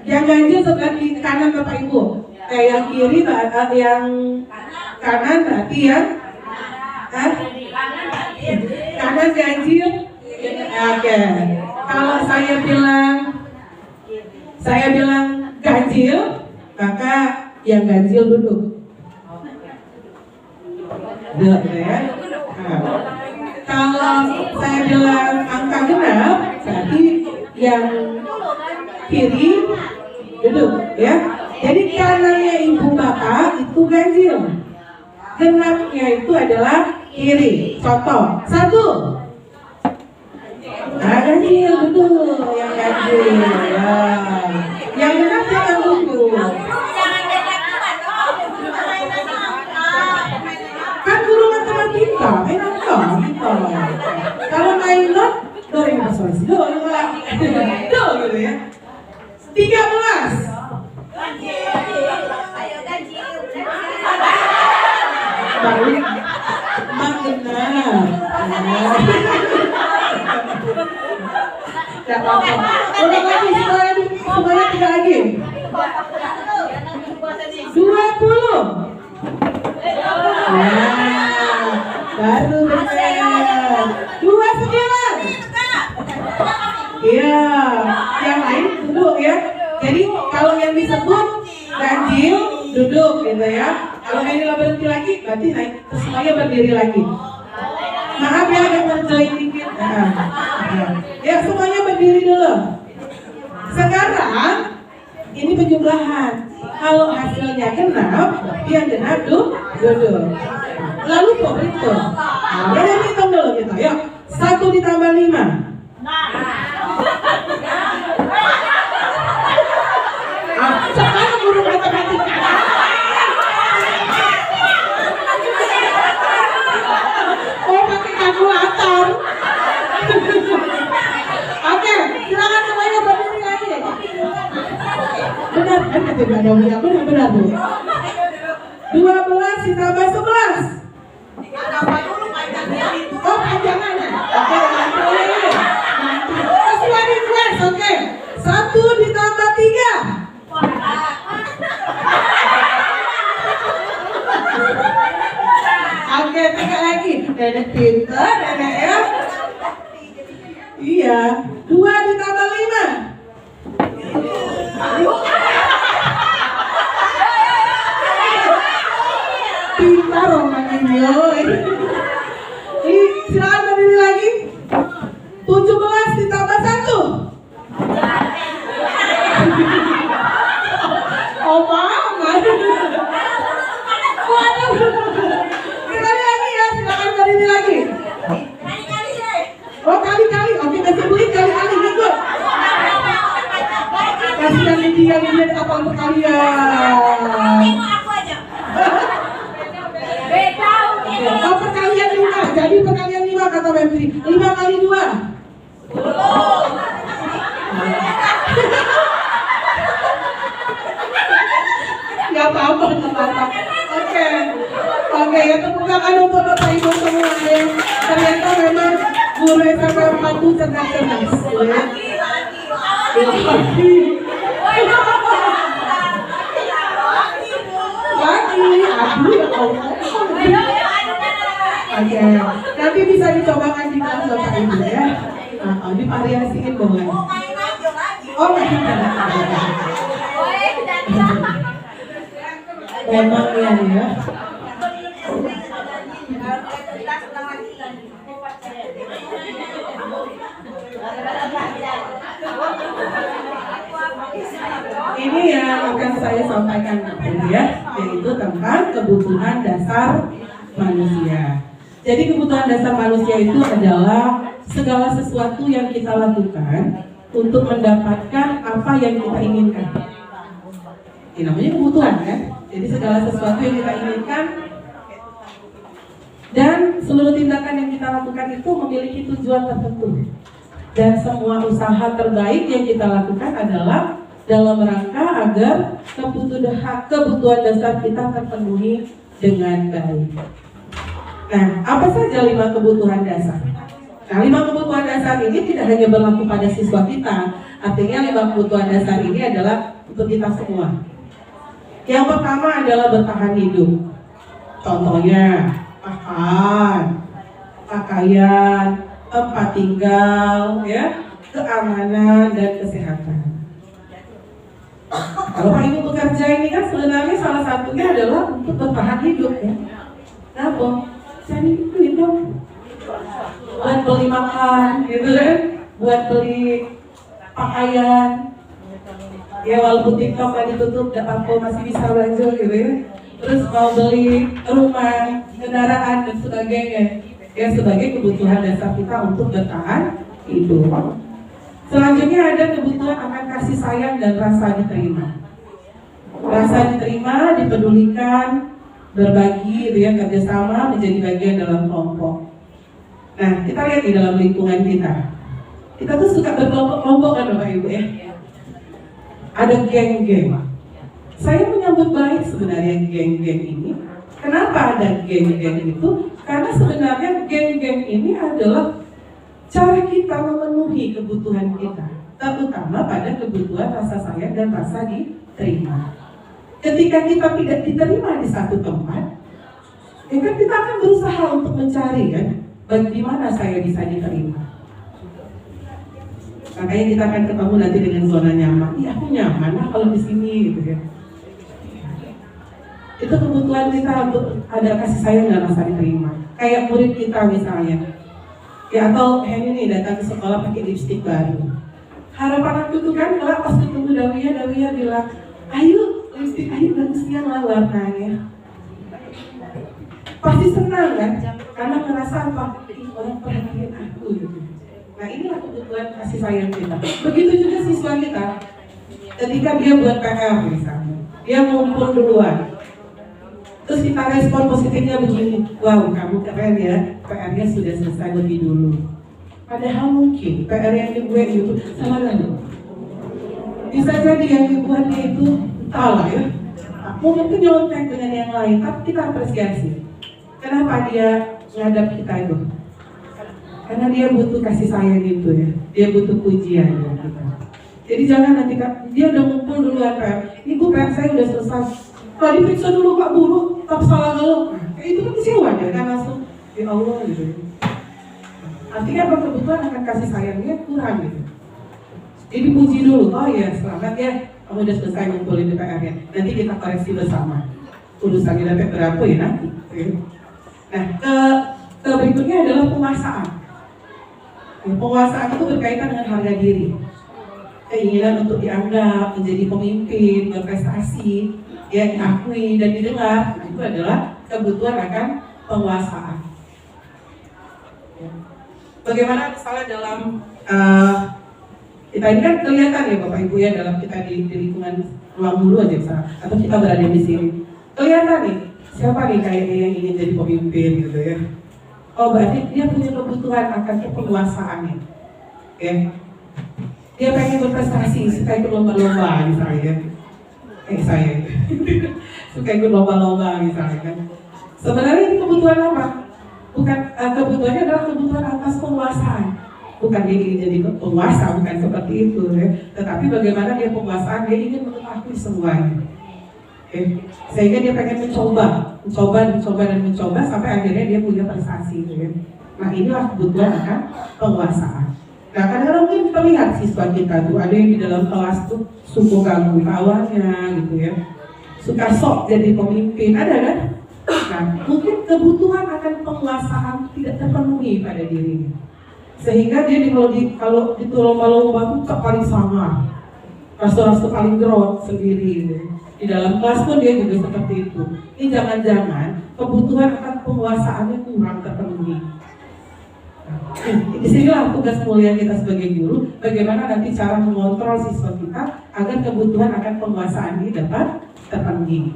Yang ganjil sebelah di kanan Bapak Ibu. Yang kiri yang kanan berarti yang kanan ganjil. Oke. Kalau saya bilang ganjil, maka yang ganjil duduk. Ya. Kalau saya bilang angka genap, berarti yang kiri duduk, ya. Jadi kanannya ibu bapak itu ganjil, genapnya itu adalah kiri. Contoh, satu. Ganjil duduk, yang ganjil. Yang genap jangan duduk. Kan guru matematika, main angka gitu. Kalau main not, do yang pasal do yang malah do gitu ya. 13. Baru magenar. Tidak apa-apa. Ulang lagi semuanya tidak lagi. 20. Baru benar. 29. Iya, yang lain duduk ya. Jadi kalau yang disebut ganjil duduk gitu ya. Kalau ini berhenti lagi, berarti naik semuanya berdiri lagi. Maaf ya agak terjoin dikit. Ya semuanya berdiri dulu. Sekarang Ini penjumlahan. Kalau hasilnya genap, yang genap duduk. Lalu berhitung. Nah, kita hitung dulu kita. Yuk, 1 ditambah 5. Sekarang guru matematika. Oh, pakai kalkulator. Oke, silakan semuanya berdiri lagi. Benar kan kata Mbak Naomi? Benar Bu. 12 ditambah 11. Oh, panjangannya. Oke, nanti. Sesuai request, oke. 1 ditambah 3. Oke, 3 lagi. Nenek pintar, nenek ya. Iya. 2 ditambah 5. Pintar orang ini. Silakan berdiri lagi. 17 ditambah 1. Oh, mama. Sekali lagi ya, silakan berdiri lagi. Oh, kali-kali. Oke, kasih beli kali-kali ikut. Kasihkan dia lihat apa untuk kalian. Oh, perkalian 5. Jadi perkalian 5 kata Febri. 5 kali 2. Gak apa-apa. Oke, ya tepuk tangan untuk Bapak Ibu semua ya. Ternyata memang guru SMP 4 itu cerdas-cerdas. Lagi, aduh ya Allah. Oke, nanti bisa dicobakan di kelas Bapak Ibu ya. Nah, divariasiin boleh. Oh, main memang ya. Ini yang akan saya sampaikan ya, yaitu tentang kebutuhan dasar manusia. Jadi kebutuhan dasar manusia itu adalah segala sesuatu yang kita lakukan untuk mendapatkan apa yang kita inginkan. Ini namanya kebutuhan kan? Jadi segala sesuatu yang kita inginkan dan seluruh tindakan yang kita lakukan itu memiliki tujuan tertentu. Dan semua usaha terbaik yang kita lakukan adalah dalam rangka agar kebutuhan dasar kita terpenuhi dengan baik. Nah, apa saja 5 kebutuhan dasar? Nah, 5 kebutuhan dasar ini tidak hanya berlaku pada siswa kita. Artinya 5 kebutuhan dasar ini adalah untuk kita semua. Yang pertama adalah bertahan hidup. Contohnya makan, pakaian, tempat tinggal, ya, keamanan dan kesehatan. Kalau Pak Ibu bekerja ini kan sebenarnya salah satunya adalah untuk bertahan hidup ya. Kenapa? Cari duit dong. Buat beli makan, gitu kan? Buat beli pakaian. Ya walaupun TikTok lagi tutup, Dapapo masih bisa belanja gitu ya. Terus mau beli rumah, kendaraan dan sebagainya. Ya sebagai kebutuhan dasar kita untuk bertahan hidup. Selanjutnya ada kebutuhan akan kasih sayang dan rasa diterima. Rasa diterima, dipedulikan, berbagi, gitu ya, kerjasama, menjadi bagian dalam kelompok. Nah, kita lihat di dalam lingkungan kita. Kita tuh suka berkelompok-kelompok kan Bapak Ibu ya. Ada geng-geng. Saya menyambut baik sebenarnya geng-geng ini. Kenapa ada geng-geng itu? Karena sebenarnya geng-geng ini adalah cara kita memenuhi kebutuhan kita, terutama pada kebutuhan rasa sayang dan rasa diterima. Ketika kita tidak diterima di satu tempat, ya kan kita akan berusaha untuk mencari kan, bagaimana saya bisa diterima. Makanya kita akan ketemu nanti dengan zona nyaman. Iya, aku nyaman lah kalau di sini, gitu ya. Itu kebutuhan kita untuk ada kasih sayang dan rasa diterima. Kayak murid kita misalnya. Ya atau Henny nih datang ke sekolah pakai lipstik baru. Harapan aku tuh kan kelak pas ketemu Dawia bilang, ayo lipstick Ayu bagusnya lah warnanya. Pasti senang kan? Karena merasa apa? Ih, orang perhatian aku gitu. Nah inilah kebutuhan kasih sayang kita. Begitu juga siswa kita. Ketika dia buat PR misalnya, dia ngumpul duluan. Terus kita respon positifnya begini, wow kamu keren ya, PR-nya sudah selesai lebih dulu. Padahal mungkin PR yang dibuat itu salah lagi. Bisa jadi yang dibuat dia itu salah ya. Mungkin nyontek dengan yang lain, tapi kita apresiasi. Kenapa dia ngadap kita itu? Karena dia butuh kasih sayang itu ya, dia butuh pujian ya kita. Jadi jangan nanti dia udah ngumpul duluan PR, ini bu PR saya udah selesai. Kalau diperiksa dulu Pak Guru, tak salah dulu. Itu kan kecewa ya kan langsung, ya Allah gitu. Artinya apa kebutuhan akan kasih sayangnya kurang gitu. Jadi puji dulu, oh ya selamat ya, kamu udah selesai ngumpulin di PR-nya. Nanti kita koreksi bersama. Urusannya dapat berapa ya nanti. Nah, ke berikutnya adalah penguasaan. Penguasaan itu berkaitan dengan harga diri. Keinginan untuk dianggap, menjadi pemimpin, berprestasi, ya diakui dan didengar, itu adalah kebutuhan akan penguasaan. Bagaimana misalnya dalam kita ini kan kelihatan ya Bapak Ibu ya dalam kita di lingkungan ruang guru aja misalnya, atau kita berada di sini kelihatan nih siapa nih kayaknya yang ingin jadi pemimpin gitu ya. Oh berarti dia punya kebutuhan akan penguasaannya, ya. Dia pengen berprestasi, suka ikut lomba-lomba misalnya. Saya suka ikut lomba-lomba misalnya kan. Sebenarnya ini kebutuhan apa? Bukan kebutuhannya adalah kebutuhan atas penguasaan. Bukan dia ingin jadi penguasa, bukan seperti itu ya. Tetapi bagaimana dia penguasaan, dia ingin mengetahui semuanya. Sehingga dia pengen mencoba sampai akhirnya dia punya prestasi ya. Nah inilah kebutuhan akan penguasaan. Nah kadang-kadang mungkin kita lihat siswa kita tuh ada yang di dalam kelas tuh suka ganggu kawannya gitu ya, suka sok jadi pemimpin, ada kan? Nah mungkin kebutuhan akan penguasaan tidak terpenuhi pada dirinya, sehingga dia kalau di lomba-lomba tuh paling samar, rasa paling gerot sendiri gitu. Di dalam kelas pun dia juga seperti itu. Ini jangan-jangan kebutuhan akan penguasaannya kurang terpenuhi. Disinilah tugas mulia kita sebagai guru, bagaimana nanti cara mengontrol siswa kita agar kebutuhan akan penguasaan ini dapat terpenuhi.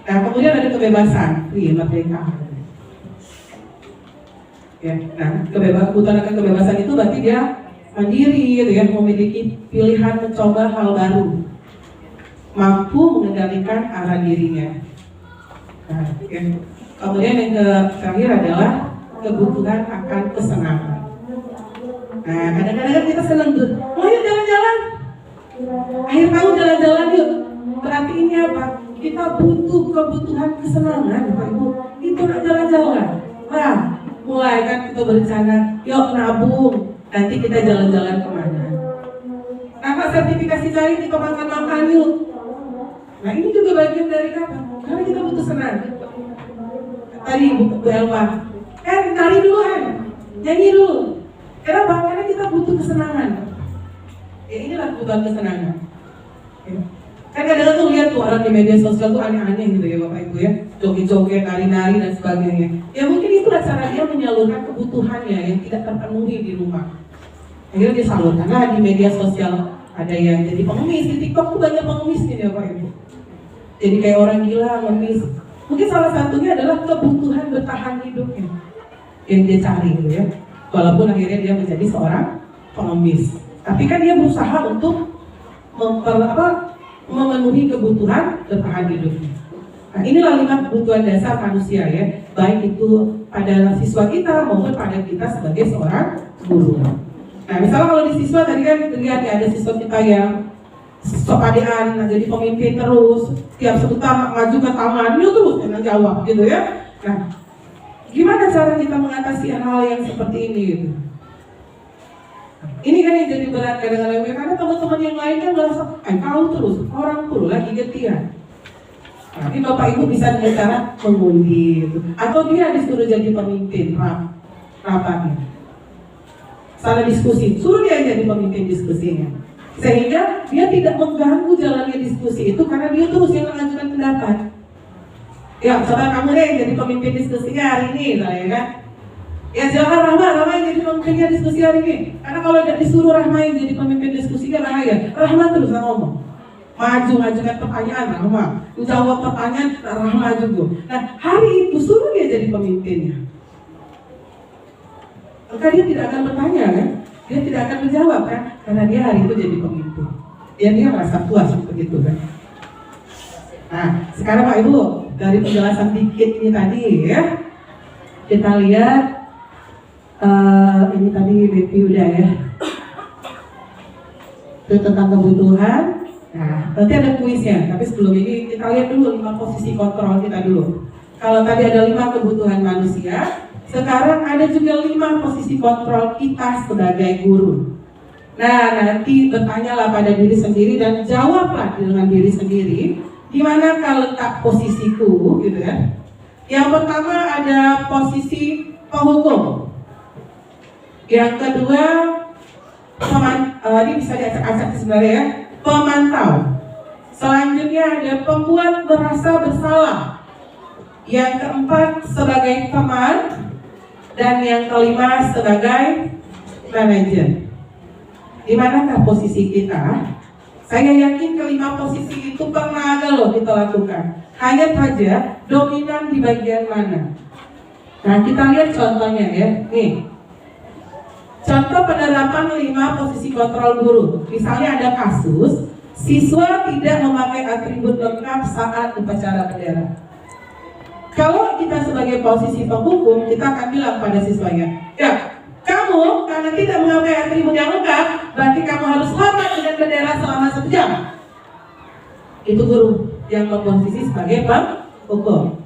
Nah kemudian ada kebebasan, merdeka. Ya, nah kebutuhan akan kebebasan itu berarti dia mandiri, gitu ya, memiliki pilihan mencoba hal baru, mampu mengendalikan arah dirinya. Nah, ya. Kemudian yang terakhir adalah kebutuhan akan kesenangan. Nah, kadang-kadang kita senang tuh, mau yuk jalan-jalan. Akhir tahun jalan-jalan yuk. Berarti ini apa? Kita butuh kebutuhan kesenangan, Bapak Ibu. Itu nak jalan-jalan. Nah, mulai kan kita berencana, yuk nabung. Nanti kita jalan-jalan kemana? Nah, sertifikasi cari kita makan-makan yuk. Nah, ini juga bagian dari apa? Karena kita butuh senang. Tadi Bu Elva, nari dulu nyanyi dulu. Kenapa? Karena kita butuh kesenangan. Ya inilah kebutuhan kesenangan. Ya. Kan kadang-kadang tuh lihat tuh orang di media sosial tuh aneh-aneh gitu ya Bapak Ibu ya, joget-joget, nari-nari dan sebagainya. Ya mungkin itulah cara dia menyalurkan kebutuhannya yang tidak terpenuhi di rumah. Akhirnya dia salurkanlah di media sosial. Ada yang jadi pengemis, di TikTok tuh banyak pengemis nih ya Bapak Ibu. Jadi kayak orang gila, ngemis. Mungkin salah satunya adalah kebutuhan bertahan hidupnya yang dia cari gitu ya. Walaupun akhirnya dia menjadi seorang pengemis, tapi kan dia berusaha untuk memenuhi kebutuhan bertahan hidupnya. Nah inilah 5 kebutuhan dasar manusia ya, baik itu pada siswa kita maupun pada kita sebagai seorang guru. Nah misalnya kalau di siswa tadi kan terlihat ya, ada siswa kita yang sopadean, jadi pemimpin terus, tiap sebentar maju ke tangannya terus dengan jawab gitu ya. Nah, gimana cara kita mengatasi hal yang seperti ini gitu? Ini kan yang jadi berat kadang-kadang karena teman-teman yang lain kan merasa, kau terus, orang puluh lagi getian. Tapi Bapak Ibu bisa dengan cara mengundi gitu. Atau dia disuruh jadi pemimpin rapatnya. sana diskusi, suruh dia jadi pemimpin diskusinya. Sehingga dia tidak mengganggu jalannya diskusi itu karena dia terus yang mengajukan pendapat. Ya, coba kamu deh yang jadi pemimpin diskusinya hari ini, misalnya kan? Ya silakan Rahma yang jadi pemimpinnya diskusi hari ini. Karena kalau tidak disuruh Rahma yang jadi pemimpin diskusinya bahaya. Rahma terus yang ngomong. Ngajukan pertanyaan Rahma, jawab pertanyaan Rahma juga. Nah hari itu suruh dia jadi pemimpinnya. Maka dia tidak akan bertanya kan? Dia tidak akan menjawab kan? Karena dia hari itu jadi pemimpin. Dia merasa puas begitu kan? Nah sekarang Pak Ibu, dari penjelasan dikit ini tadi ya, kita lihat ini tadi BP udah ya, itu tentang kebutuhan. Nah nanti ada kuisnya, tapi sebelum ini kita lihat dulu 5 posisi kontrol kita dulu. Kalau tadi ada 5 kebutuhan manusia, sekarang ada juga 5 posisi kontrol kita sebagai guru. Nah nanti bertanyalah pada diri sendiri dan jawablah dengan diri sendiri, di manakah letak posisiku, gitu kan? Yang pertama ada posisi penghukum. Yang kedua, ini bisa diacak-acak sebenarnya ya, pemantau. Selanjutnya ada pembuat merasa bersalah. Yang keempat sebagai teman, dan yang kelima sebagai manajer. Di manakah posisi kita? Saya yakin kelima posisi itu pernah ada loh kita lakukan. Hanya saja dominan di bagian mana. Nah kita lihat contohnya ya. Nih, contoh penerapan 5 posisi kontrol guru. Misalnya ada kasus siswa tidak memakai atribut lengkap saat upacara bendera. Kalau kita sebagai posisi penghukum, kita akan bilang pada siswanya, ya kamu karena tidak memakai atribut yang lengkap, berarti kamu harus hormat dengan bendera selama 1 jam. Itu guru yang berposisi sebagai penghukum.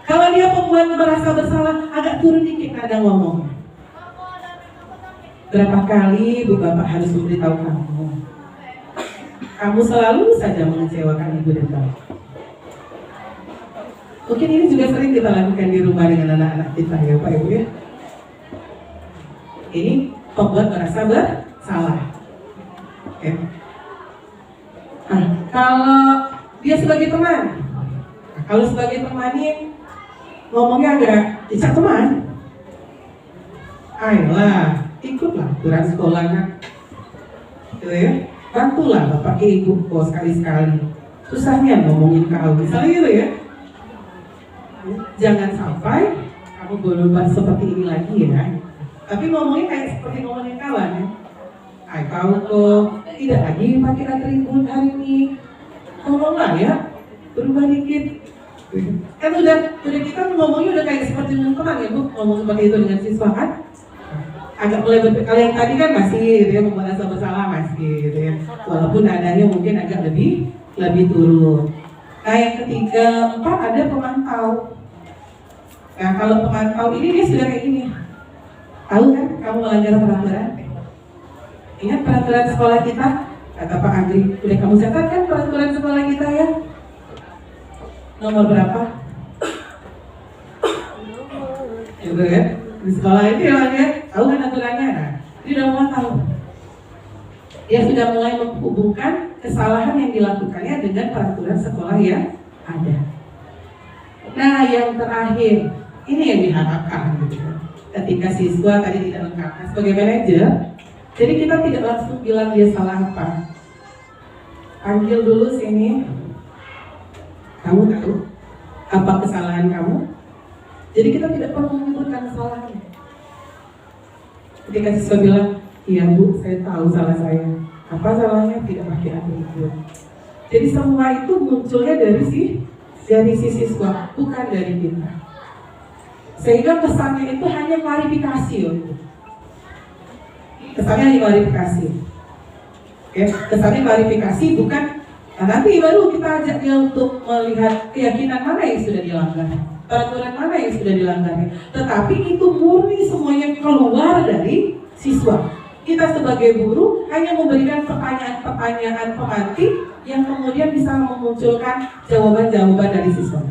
Kalau dia pembuat merasa bersalah, agak turun dikit nada ngomong. Berapa kali Bu Bapak harus memberitahu kamu? Kamu selalu saja mengecewakan Ibu dan Bapak. Mungkin ini juga sering kita lakukan di rumah dengan anak-anak kita ya Pak Ibu ya. Ini pembuat merasa bersalah. Oke. Nah, kalau dia sebagai teman, kalau sebagai teman ini ngomongnya agak dicak teman. Ayolah, ikutlah aturan sekolahnya, gitu ya. Bantulah Bapak Ibu kok sekali-sekali. Susahnya ngomongin kau, misalnya gitu ya. Jangan sampai kamu berubah seperti ini lagi ya. Tapi ngomongnya kayak seperti ngomongin kawan ya. Kau kok tidak lagi pakai atribut hari ini. Ngomonglah ya, berubah dikit. Kan udah kita ngomongnya udah kayak seperti teman ya Bu. Ngomong seperti itu dengan siswa kan. Agak mulai kalau yang tadi kan masih gitu ya, merasa bersalah masih gitu ya. Walaupun nadanya mungkin agak lebih turun. Nah yang ketiga, 4 ada pemantau. Nah kalau pemantau ini dia sudah kayak gini. Tahu kan kamu melanggar peraturan? Ingat peraturan sekolah kita? Kata Pak Andri, udah kamu catat kan peraturan sekolah kita ya? Nomor berapa? Gitu ya. Di sekolah itu ya, tahu kan aturannya? Nah, dia udah mau tahu. Dia sudah mulai menghubungkan kesalahan yang dilakukannya dengan peraturan sekolah yang ada. Nah, yang terakhir, ini yang diharapkan gitu. Ketika siswa tadi tidak lengkap, nah, sebagai manajer, jadi kita tidak langsung bilang dia salah apa. Panggil dulu sini. Kamu tahu apa kesalahan kamu? Jadi kita tidak perlu menyebutkan kesalahannya. Ketika siswa bilang, iya Bu, saya tahu salah saya. Apa salahnya? Tidak pakai atribut. Jadi semua itu munculnya dari si siswa, bukan dari kita. Sehingga kesannya itu hanya klarifikasi loh. Kesannya hanya klarifikasi. Ya, kesannya klarifikasi bukan. Nah, nanti baru kita ajak dia untuk melihat keyakinan mana yang sudah dilanggar, peraturan mana yang sudah dilanggar. Tetapi itu murni semuanya keluar dari siswa. Kita sebagai guru hanya memberikan pertanyaan-pertanyaan pemantik yang kemudian bisa memunculkan jawaban-jawaban dari siswa.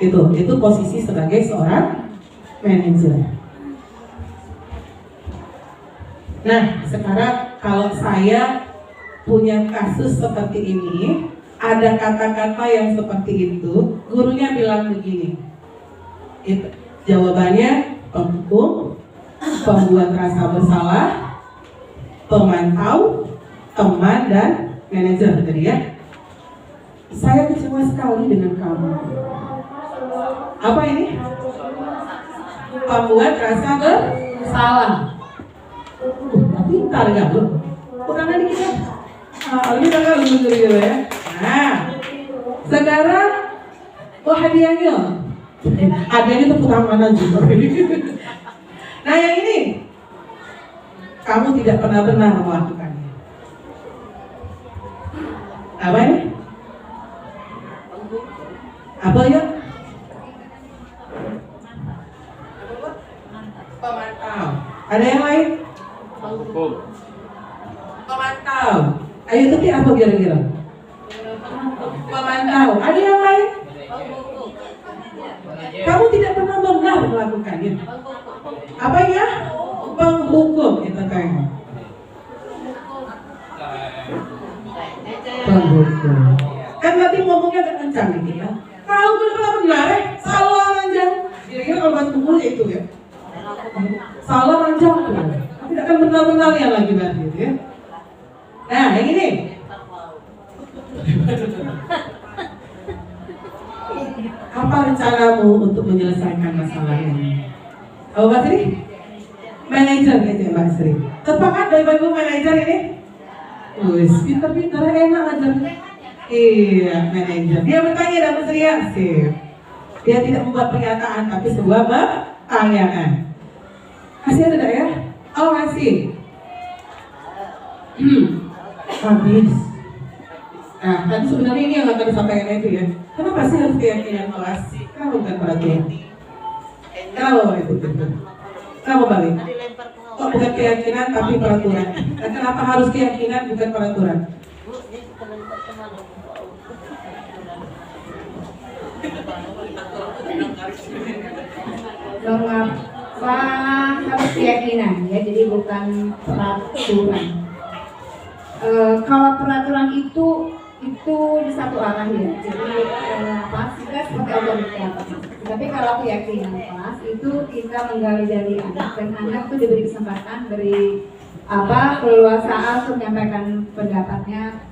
Itu posisi sebagai seorang manajer. Nah, sekarang kalau saya punya kasus seperti ini, ada kata-kata yang seperti itu, gurunya bilang begini. Jawabannya penghukum, pembuat rasa bersalah, pemantau, teman, dan manajer tadi ya. Saya kecewa sekali dengan kamu. Apa ini? Pembuat rasa bersalah. Pintar gak lu? Kurangnya dikit ya. Ini kakak lu gitu ya. Nah, sekarang hadiahnya. Hadiahnya tepuk tangan juga. Nah yang ini, kamu tidak pernah melakukannya. Apa ini? Apa ya? Pemantau. Ada yang lain? Pemantau. Ayo tadi apa kira-kira? Pemantau. Ada yang lain? Kamu tidak pernah melakukannya. Apa ya? Penghukum itu kayaknya. Penghukum. Kan tadi ngomongnya agak kencang gitu ya. Kalau benar-benar salah aja. Kira-kira kalau bahasa pukul itu ya. Salah aja. Tidak akan benar-benar yang lagi berarti ya. Nah, yang ini. Apa rencanamu untuk menyelesaikan masalah ini? Oh, Mbak Sri? Manajer gitu ya, Mbak Sri. Tepat dari Ibu manajer ini? Wih, pintar-pintar, enak aja. Iya, manajer. Dia bertanya dan Mbak Sri ya? Sip. Dia tidak membuat pernyataan, tapi sebuah pertanyaan. Masih ada ya? Oh, masih. Habis. Nah, tadi sebenarnya ini yang akan disampaikan itu ya. Kenapa sih harus keyakinan kelas? Kenapa bukan peraturan? Kenapa Bapak Ibu? Kenapa balik? Kok bukan keyakinan tapi peraturan? Dan kenapa harus keyakinan bukan peraturan? Mengapa harus keyakinan ya, jadi bukan peraturan. Kalau peraturan itu di satu arah ya, jadi kita seperti otoritas. Tapi kalau keyakinan kelas itu kita menggali dari anak, dan anak itu diberi kesempatan, beri keleluasaan untuk menyampaikan pendapatnya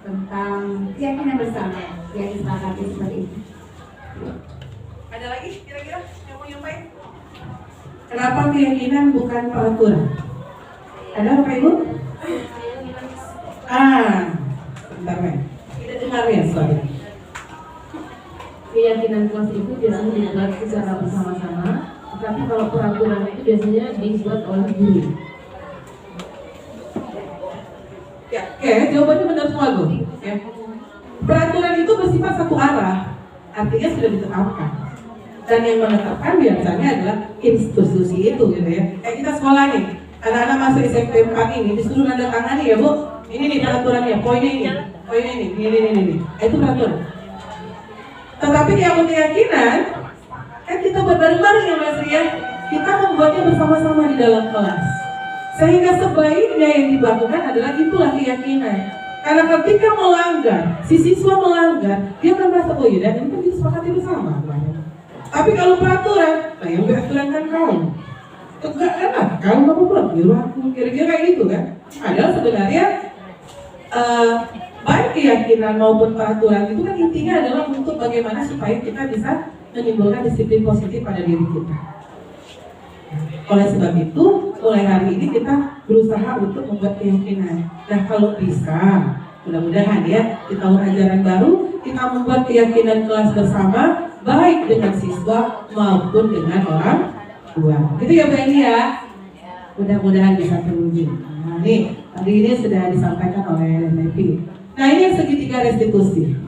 tentang keyakinan bersama yang disepakati seperti itu. Ada lagi kira-kira yang mau nyobain? Kenapa keyakinan bukan peraturan? Ada Bapak Ibu? Bentar men. Kita dengar ya soalnya. Keyakinan kelas itu biasanya dibuat secara bersama-sama, tetapi kalau peraturan itu biasanya dibuat oleh guru. Ya, oke, jawabannya benar semua Bu. Ya. Peraturan itu bersifat satu arah, artinya sudah ditetapkan. Dan yang menetapkan biasanya adalah institusi itu gitu ya. Kayak kita sekolah nih, anak-anak masuk SMP 4 ini disuruh nanda tangani ya Bu. Ini nih peraturannya, poinnya ini. Ini. Itu peraturan. Tetapi yang keyakinan, kan kita buat bareng-bareng ya Mas Ria. Kita membuatnya bersama-sama di dalam kelas. Sehingga sebaiknya yang dibangunkan adalah itulah keyakinan. Karena ketika melanggar, si siswa melanggar, dia akan merasa, oh iya, dan ini kan disepakati bersama. Tapi kalau peraturan, nah yang peraturan kan kau. Tegakkanlah, kau nggak apa-apa, nyuruh aku, kira-kira kayak gitu kan. Padahal sebenarnya baik keyakinan maupun peraturan itu kan intinya adalah untuk bagaimana supaya kita bisa menimbulkan disiplin positif pada diri kita. Oleh sebab itu, mulai hari ini kita berusaha untuk membuat keyakinan. Nah kalau bisa, mudah-mudahan ya di tahun ajaran baru kita membuat keyakinan kelas bersama, baik dengan siswa maupun dengan orang tua. Gitu ya Bu Eni ya. Mudah-mudahan bisa terwujud. Nah nih, tadi ini sudah disampaikan oleh Nevi. Nah ini yang segitiga restitusi.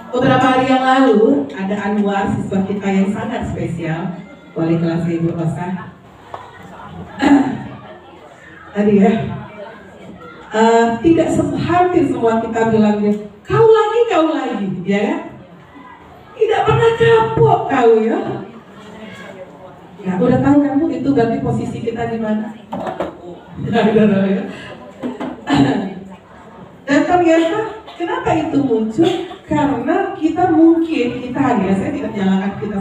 Beberapa hari yang lalu ada Anwar, siswa kita yang sangat spesial, wali kelas Ibu Rosa. Tadi ya, tidak hampir semua kita bilangnya kau lagi, ya kan? Tidak pernah kapok kau ya. Ya, udah tahu kan Bu, itu berarti posisi kita di mana? Ya. Dan ternyata kenapa itu muncul? Karena kita ya, saya tidak menyalahkan kita,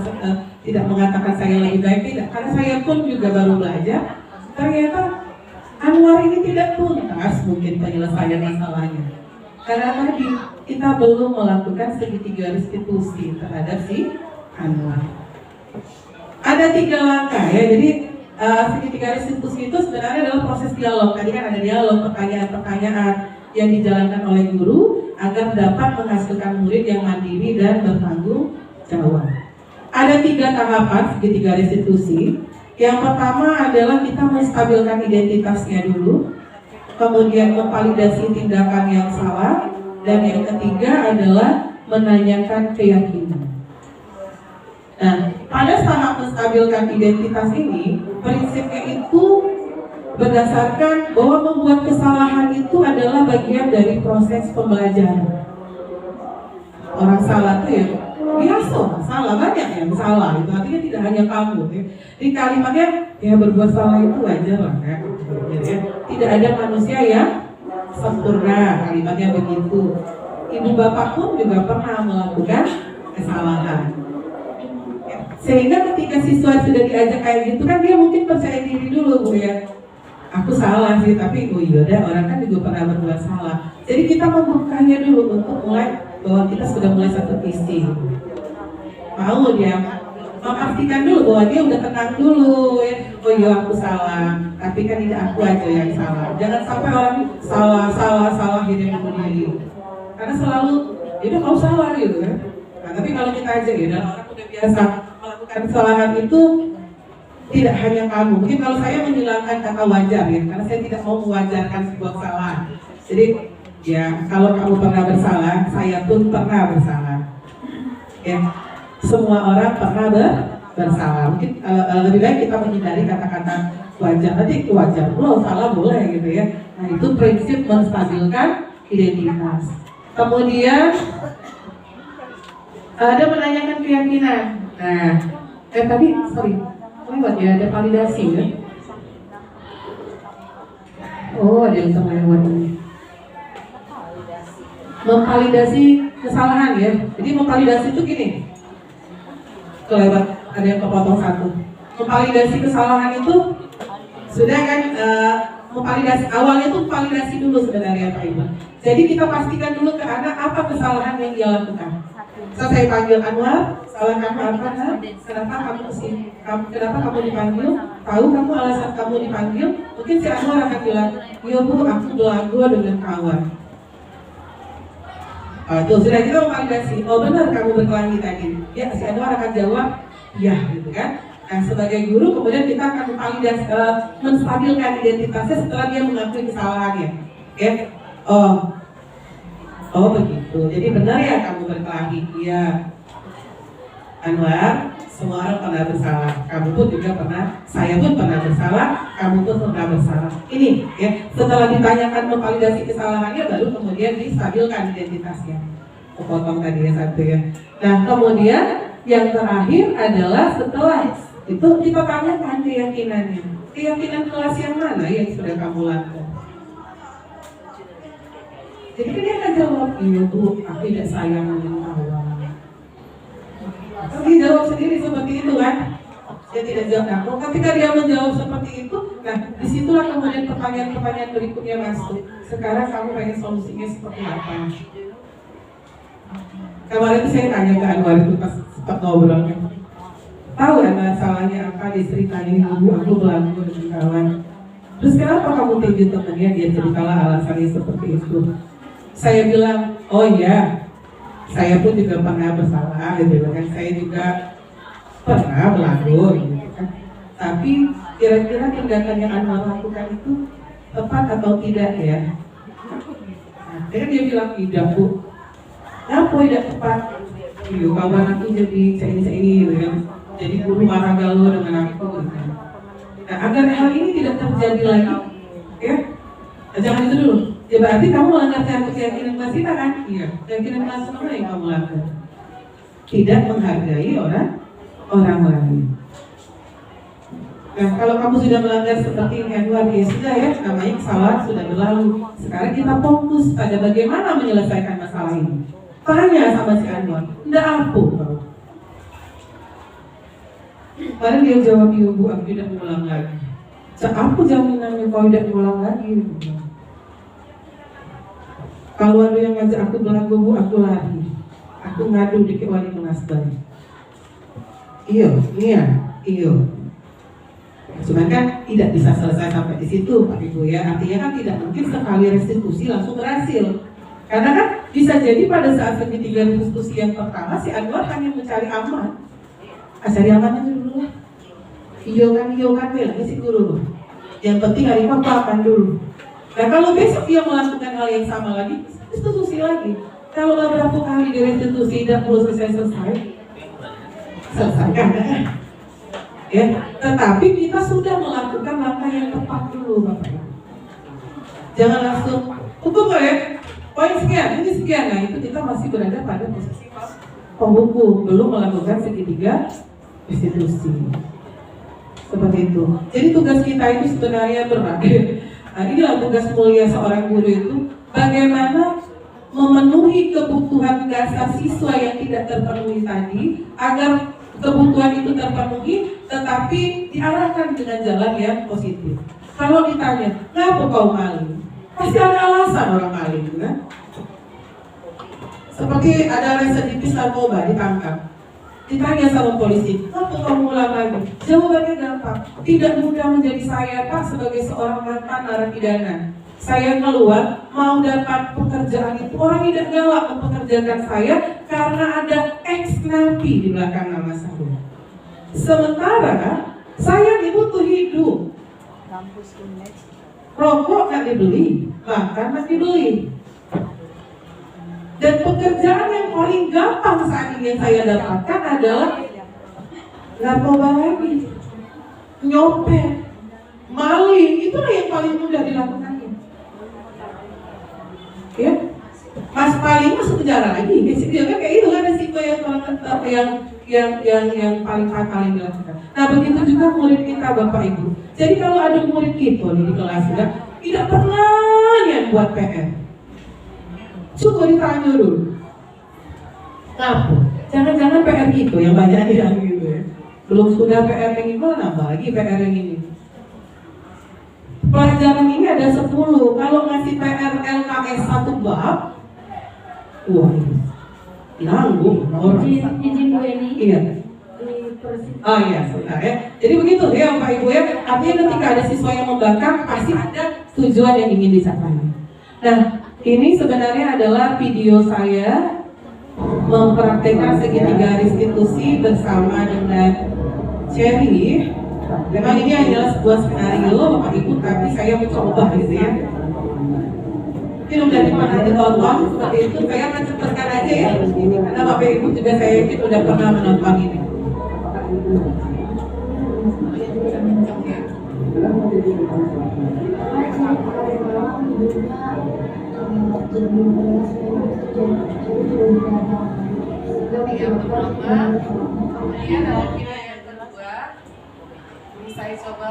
tidak mengatakan saya lebih baik, tidak, karena saya pun juga baru belajar. Ternyata Anwar ini tidak tuntas mungkin penyelesaian masalahnya, karena tadi kita belum melakukan segitiga restitusi terhadap si Anwar. Ada 3 langkah ya, jadi segitiga restitusi itu sebenarnya adalah proses dialog. Tadi kan ada dialog, pertanyaan-pertanyaan yang dijalankan oleh guru agar dapat menghasilkan murid yang mandiri dan bertanggung jawab. Ada 3 tahapan segitiga restitusi. Yang pertama adalah kita menstabilkan identitasnya dulu, kemudian memvalidasi tindakan yang salah, dan yang ketiga adalah menanyakan keyakinan. Nah, pada tahap menstabilkan identitas ini, prinsipnya itu berdasarkan bahwa membuat kesalahan itu adalah bagian dari proses pembelajaran. Orang salah itu ya biasa, salah, banyak yang salah, itu artinya tidak hanya kamu ya. Di kalimatnya ya berbuat salah itu wajar lah ya. Tidak ada manusia yang sempurna, kalimatnya begitu. Ibu bapak pun juga pernah melakukan kesalahan. Sehingga ketika siswa sudah diajak kayak gitu kan dia mungkin percaya diri dulu Bu ya. Aku salah sih, tapi oh iya deh, orang kan juga pernah berbuat salah. Jadi kita membukanya dulu untuk mulai bahwa kita sudah mulai satu visi. Mau dia memastikan dulu bahwa dia udah tenang dulu ya. Oh iya aku salah, tapi kan tidak aku aja yang salah. Jangan sampai orang salah akhirnya bunuh diri. Karena selalu itu kau salah gitu kan. Nah, tapi kalau kita aja ya, dan orang udah biasa melakukan kesalahan itu, tidak hanya kamu. Mungkin kalau saya menghilangkan kata wajar ya, karena saya tidak mau mewajarkan sebuah kesalahan. Jadi ya kalau kamu pernah bersalah, saya pun pernah bersalah. Ya, semua orang pernah bersalah. Mungkin lebih baik kita menghindari kata-kata wajar. Nanti wajar, lo salah boleh gitu ya. Nah itu prinsip menstabilkan identitas. Kemudian ada menanyakan keyakinan. Nah, tadi lewat ya, ada validasi ya. Oh, ada yang terlewat ini. Memvalidasi kesalahan ya. Jadi memvalidasi itu gini. Kelewat, ada yang kepotong satu. Memvalidasi kesalahan itu sudah kan memvalidasi, awalnya itu validasi dulu sebenarnya Pak Ibu. Jadi kita pastikan dulu ke anak apa kesalahan yang dia lakukan. Saya panggil Anwar, salah kamu apa? Kenapa kamu kesini? Kenapa kamu dipanggil? Tahu kamu alasan kamu dipanggil? Mungkin si Anwar akan bilang, iya Bu, aku belagu dengan kawan. Tuh sudah kita memvalidasi. Oh benar kamu berkelahi tadi. Ya si Anwar akan jawab, ya gitu kan. Nah sebagai guru kemudian kita akan memvalidasi, menstabilkan identitasnya setelah dia mengakui kesalahannya. Ya. Oh begitu. Jadi benar ya kamu berkelahi. Iya. Anwar, semua orang pernah bersalah. Kamu pun juga pernah. Saya pun pernah bersalah. Kamu pun pernah bersalah. Ini ya. Setelah ditanyakan memvalidasi kesalahannya, baru kemudian distabilkan identitasnya. Kepotong tadi ya satu ya. Nah kemudian yang terakhir adalah setelah itu kita tanyakan keyakinannya. Keyakinan kelas yang mana yang sudah kamu lakukan? Jadi kan dia akan jawab, iya Bu, aku tidak sayang dengan kawan. Dia jawab sendiri seperti itu kan? Dia tidak jawab. Nah, ketika dia menjawab seperti itu, nah disitulah kemudian pertanyaan-pertanyaan berikutnya masuk. Sekarang kamu pengen solusinya seperti apa? Kemarin itu saya tanya ke Anwar itu pas sempat ngobrol kan. Tahu kan masalahnya apa, diceritain ibu, aku belagu dengan kawan. Terus kenapa kamu tinju temannya? Dia ceritalah alasannya seperti itu. Saya bilang, oh iya, saya pun juga pernah bersalah, gitu kan. Saya juga pernah belagu, gitu kan. Tapi kira-kira tindakan yang Anwar lakukan itu tepat atau tidak ya? Nah, dia bilang tidak Bu. Kenapa tidak tepat? Iya, kawan aku jadi ini, gitu kan. Jadi guru marah galau dengan aku, gitu kan. Nah, agar hal ini tidak terjadi lagi, ya, jangan itu dulu. Ya berarti kamu melanggar keyakinan kelas kita kan? Iya. Keyakinan kelas mana yang kamu langgar? Tidak menghargai orang lain. Nah, kalau kamu sudah melanggar seperti ini Anwar, ya sudah ya, namanya kesalahan sudah berlalu. Sekarang kita fokus pada bagaimana menyelesaikan masalah ini. Tanya sama si Anwar, ndak apa kau? Padahal dia jawab, iya bu, aku tidak mengulang lagi. Apa jaminannya kau tidak mengulang lagi? Kalau ada yang ngajak aku belagu bu, aku lari. Aku ngadu di wali penasban. Iya. Cuma kan tidak bisa selesai sampai di situ, Pak Ibu ya. Artinya kan tidak mungkin sekali restitusi langsung berhasil. Karena kan bisa jadi pada saat segitiga restitusi yang pertama si Anwar hanya mencari aman. Cari aman aja dulu lah. Iyo kan bilangnya si guru. Yang penting hari ini akan dulu. Nah kalau besok dia melakukan hal yang sama lagi, restitusi lagi. Kalau beberapa kali di restitusi tidak perlu selesai, selesaikan. Ya, tetapi kita sudah melakukan langkah yang tepat dulu, Bapak Ibu. Jangan langsung hukum ya, poin sekian, ini sekian. Nah itu kita masih berada pada posisi penghukum, belum melakukan segitiga restitusi. Seperti itu. Jadi tugas kita itu sebenarnya berbagai. Nah, inilah tugas mulia seorang guru itu, bagaimana memenuhi kebutuhan dasar siswa yang tidak terpenuhi tadi, agar kebutuhan itu terpenuhi, tetapi diarahkan dengan jalan yang positif. Kalau ditanya, kenapa kau maling? Pasti ada alasan orang maling, kan? Seperti ada residivis narkoba ditangkap. Ditanya sama polisi, kenapa kamu ulang lagi? Jawabannya gampang, tidak mudah menjadi saya Pak sebagai seorang mantan narapidana. Saya keluar mau dapat pekerjaan itu, orang tidak galak mempekerjakan saya karena ada ex napi di belakang nama saya. Sementara saya dibutuh hidup, rokok nggak dibeli, makan nggak dibeli. Dan pekerjaan yang paling gampang saat ini yang saya dapatkan adalah narkoba lagi, nyopet, maling, itulah yang paling mudah dilakukan. Ya, Mas paling masuk penjara lagi, dia kan kayak itu kan resiko yang paling tetap yang paling fatal yang dilakukan. Nah begitu juga murid kita Bapak Ibu. Jadi kalau ada murid kita di kelas tidak pernah yang buat PR. Coba ditanya dulu. Kenapa? Jangan-jangan PR gitu yang banyak yang gitu ya. Belum sudah PR yang ini, nambah lagi PR yang ini. Pelajaran ini ada 10. Kalau ngasih PR LKS 1 bab, wah, nanggung. Izin Bu Eni. Iya. Oh iya, sebentar ya. Jadi begitu ya Pak Ibu ya. Artinya ketika ada siswa yang membangkang, pasti ada tujuan yang ingin dicapai. Nah, ini sebenarnya adalah video saya mempraktekkan segitiga restitusi bersama dengan Cherry. Memang ini adalah sebuah skenario Bapak Ibu, tapi saya mencoba gitu ya. Mungkin udah pernah ditonton seperti itu, saya akan cepatkan aja ya ini, karena Bapak Ibu juga saya yakin udah pernah menonton ini. Yang pertama, kemudian ada video yang kedua. Ini saya coba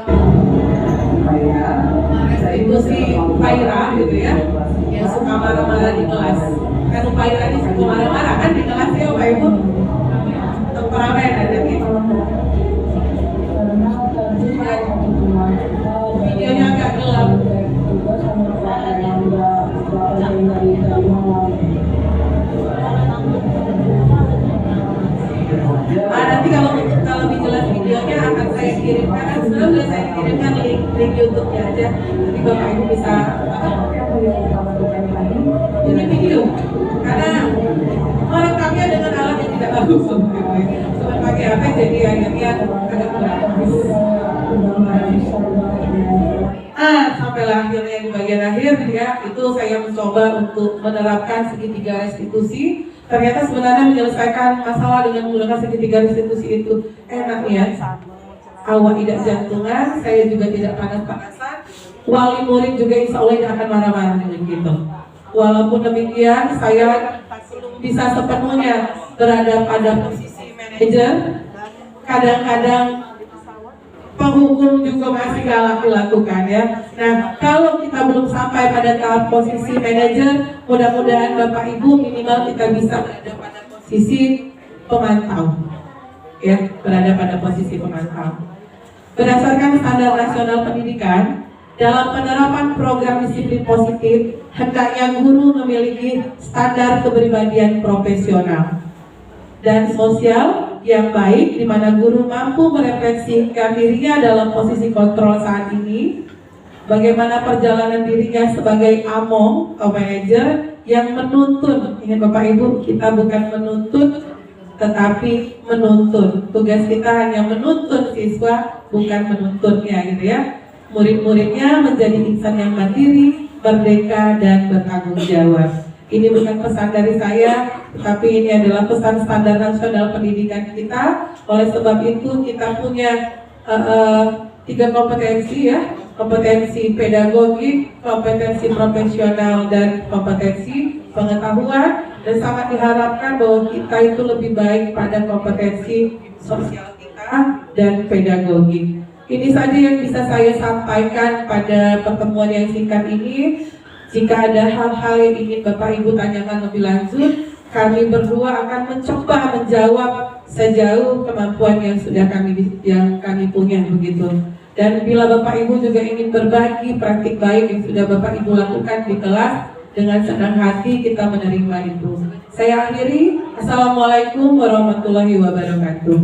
Itu si Paira gitu ya, yang suka marah-marah di kelas. Kan Paira ini suka marah-marah kan di kelas ya Bapak Ibu. Temperamen ada gitu. Videonya agak gelap. Nanti kalau lebih jelas videonya akan saya kirimkan. Sebenarnya sudah saya kirimkan link YouTube-nya aja. Nanti Bapak Ibu bisa ini video. Karena merekamnya dengan alat yang tidak bagus, cuma pakai HP jadi akhirnya agak kurang. Sampailah akhirnya di bagian akhir ya, itu saya mencoba untuk menerapkan segitiga restitusi. Ternyata sebenarnya menyelesaikan masalah dengan menggunakan segitiga restitusi itu enak ya. Awak tidak jantungan, saya juga tidak panas-panasan. Wali murid juga insya Allah tidak akan marah-marah dengan kita. Walaupun demikian, saya belum bisa sepenuhnya berada pada posisi manajer. Kadang-kadang penghukum juga masih galak dilakukan ya. Nah, kalau kita belum sampai pada tahap posisi manajer, mudah-mudahan Bapak Ibu minimal kita bisa berada pada posisi pemantau, ya, berada pada posisi pemantau. Berdasarkan standar nasional pendidikan, dalam penerapan program disiplin positif, hendaknya guru memiliki standar kepribadian profesional dan sosial yang baik, di mana guru mampu merefleksikan dirinya dalam posisi kontrol saat ini, bagaimana perjalanan dirinya sebagai AMOM atau manajer yang menuntun. Ingat Bapak Ibu, kita bukan menuntut tetapi menuntun. Tugas kita hanya menuntun siswa, bukan menuntunnya gitu ya. Murid-muridnya menjadi insan yang mandiri, merdeka, dan bertanggung jawab. Ini bukan pesan dari saya, tetapi ini adalah pesan standar nasional pendidikan kita. Oleh sebab itu kita punya 3 kompetensi ya, kompetensi pedagogi, kompetensi profesional, dan kompetensi pengetahuan. Dan sangat diharapkan bahwa kita itu lebih baik pada kompetensi sosial kita dan pedagogi. Ini saja yang bisa saya sampaikan pada pertemuan yang singkat ini. Jika ada hal-hal yang ingin Bapak Ibu tanyakan lebih lanjut, kami berdua akan mencoba menjawab sejauh kemampuan yang sudah kami punya begitu. Dan bila Bapak Ibu juga ingin berbagi praktik baik yang sudah Bapak Ibu lakukan di kelas, dengan senang hati kita menerima itu. Saya akhiri. Assalamualaikum warahmatullahi wabarakatuh.